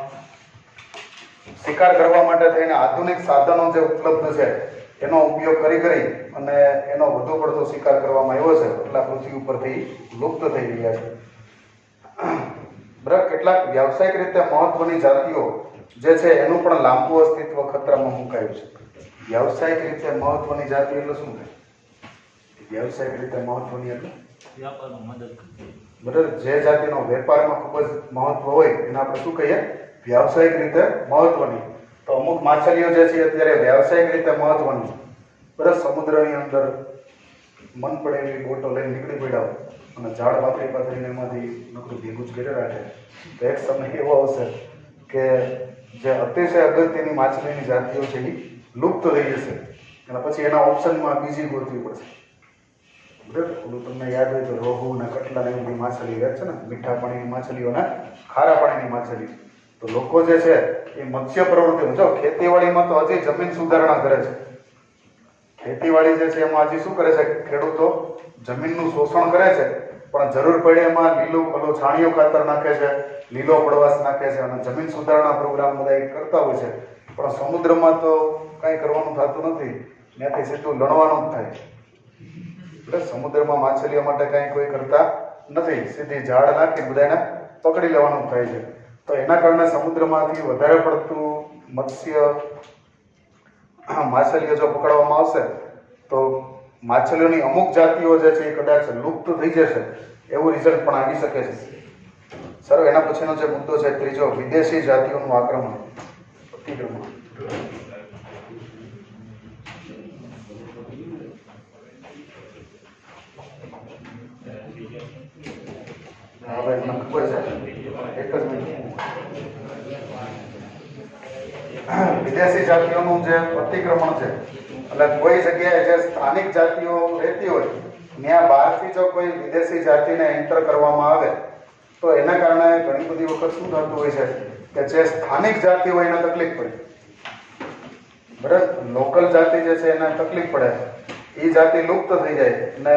શિકાર કરવા માટે થઈને આધુનિક સાધનો જે ઉપલબ્ધ છે એનો ઉપયોગ કરી અને એનો વધુ પડતો શિકાર કરવામાં આવ્યો છે. એટલા પૃથ્વી ઉપરથી લુપ્ત થઈ રહ્યા છે. બરાબર, કેટલાક વ્યાવસાયિક રીતે મહત્વની જાતિઓ જે છે એનું પણ લાંબુ અસ્તિત્વ ખતરામાં મુકાયું છે. વ્યાવસાયિક રીતે મહત્વની જાતિ એટલે શું થાય? વ્યાવસાયિક રીતે મહત્વની એટલે વ્યાપારમાં મદદ કરે. બરાબર, જે જાતિનો વેપારમાં ખૂબ જ મહત્વ હોય એને આપણે શું કહીએ? વ્યાવસાયિક રીતે મહત્વની. તો અમુક માછલીઓ જે છે અત્યારે વ્યાવસાયિક રીતે મહત્વની. બરાબર, સમુદ્રની અંદર મન પડે એવી બોટો લઈને નીકળી પડ્યા હોય અને ઝાડ પાથરીને એમાંથી નકરું ભેગું જ કરી રાખે, તો એક સમય એવો આવશે કે જે અતિશય અગત્યની માછલીની જાતિઓ છે એ લુપ્ત થઈ જશે, અને પછી એના ઓપ્શનમાં બીજી ગોતવી પડશે. બરાબર, ઓલું તમને યાદ હોય તો રોહુ ને કટલા ને એવી માછલી રહે છે ને, મીઠા પાણીની માછલીઓ ને ખારા પાણીની માછલી. તો લોકો જે છે એ મત્સ્ય પ્રવૃત્તિ, જો ખેતીવાડીમાં તો હજી જમીન સુધારણા કરે છે. ખેતીવાડી જે છે એમાં હજી શું કરે છે? ખેડૂતો જમીનનું શોષણ કરે છે, પણ જરૂર પડે એમાં લીલું છાણિયું ખાતર નાખે છે, લીલો પડવાશ નાખે છે, અને જમીન સુધારણા પ્રોગ્રામ બધા કરતા હોય છે. પણ સમુદ્રમાં તો કાંઈ કરવાનું થતું નથી, ત્યાંથી સીધું લણવાનું જ થાય. એટલે સમુદ્રમાં માછલીઓ માટે કાંઈ કોઈ કરતા નથી, સીધી ઝાડ નાખી બધાને પકડી લેવાનું થાય છે. તો એના કારણે સમુદ્રમાંથી વધારે પડતું મત્સ્ય માછલીઓ જો પકડવામાં આવશે તો માછલીઓની અમુક જાતિઓ જે છે એ કદાચ લુપ્ત થઈ જશે, એવું રિઝલ્ટ પણ આવી શકે છે. સર, એના પછીનો જે મુદ્દો છે ત્રીજો, વિદેશી જાતિઓનું આક્રમણ, અતિક્રમણ. હવે મને ખબર છે, એક જ મિનિટ. વિદેશી જાતિઓનું જે અતિક્રમણ છે, એટલે કોઈ જગ્યાએ જે સ્થાનિક જાતિઓ રહેતી હોય ત્યાં બહારથી જો કોઈ વિદેશી જાતિને એન્ટર કરવામાં આવે તો એના કારણે ઘણી બધી વખત શું થતું હોય છે કે જે સ્થાનિક જાતિ હોય એને તકલીફ પડે. બરાબર, લોકલ જાતિ જે છે એને તકલીફ પડે, એ જાતિ લુપ્ત થઈ જાય અને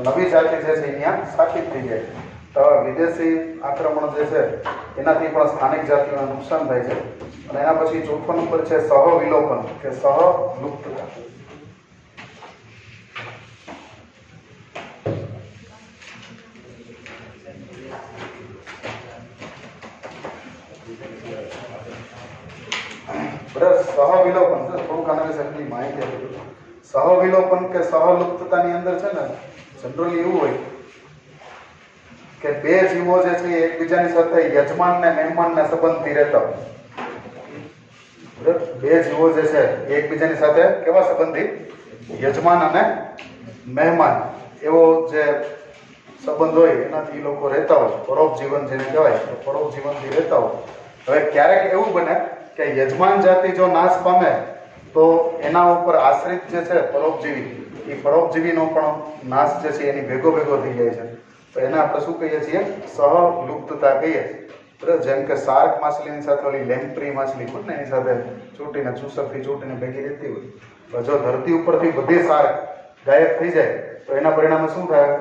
નવી જાતિ જે છે અહીંયા સ્થાપિત થઈ જાય. તો વિદેશી આક્રમણ જે છે એનાથી પણ સ્થાનિક જાતિઓને નુકસાન થાય છે. અને એના પછી ચોથો નંબર છે સહવિલોપન કે સહલુપ્તતા. સહવિલોપન છે, થોડુંક આના વિશે એટલી માહિતી આપી દઉં. સહવિલોપન કે સહલુપ્તતાની અંદર છે ને જનરલી એવું હોય કે બે જીવો જે છે એ એકબીજાની સાથે યજમાન ને મહેમાનના સંબંધથી રહેતા હોય. બરાબર? બે જીવો જે છે એ એકબીજાની સાથે કેવા સંબંધી? યજમાન અને મહેમાન એવો જે સંબંધ હોય એનાથી એ લોકો રહેતા હોય. પરોપજીવન જેને કહેવાય તો પરોપજીવનથી રહેતા હોય. હવે ક્યારેક એવું બને કે યજમાન જાતિ જો નાશ પામે તો એના ઉપર આશ્રિત જે છે પરોપજીવી, એ પરોપજીવીનો પણ નાશ જે છે એની ભેગો થઈ જાય છે. તો એને આપણે શું કહીએ છીએ? સહલુપ્તતા કહીએ. બરાબર? જેમ કે શાર્ક માછલીની સાથે ઓલી લેમ્પ્રી માછલી પણ ને એની સાથે ચૂંટીને ચૂસરથી ચૂંટીને ભેગી રહેતી હોય. તો જો ધરતી ઉપરથી બધી શાર્ક ગાયબ થઈ જાય તો એના પરિણામે શું થાય?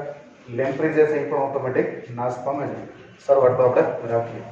લેમ્પ્રી જે છે એ પણ ઓટોમેટિક નાશ પામે છે. શરૂઆત તો આપણે રાખીએ.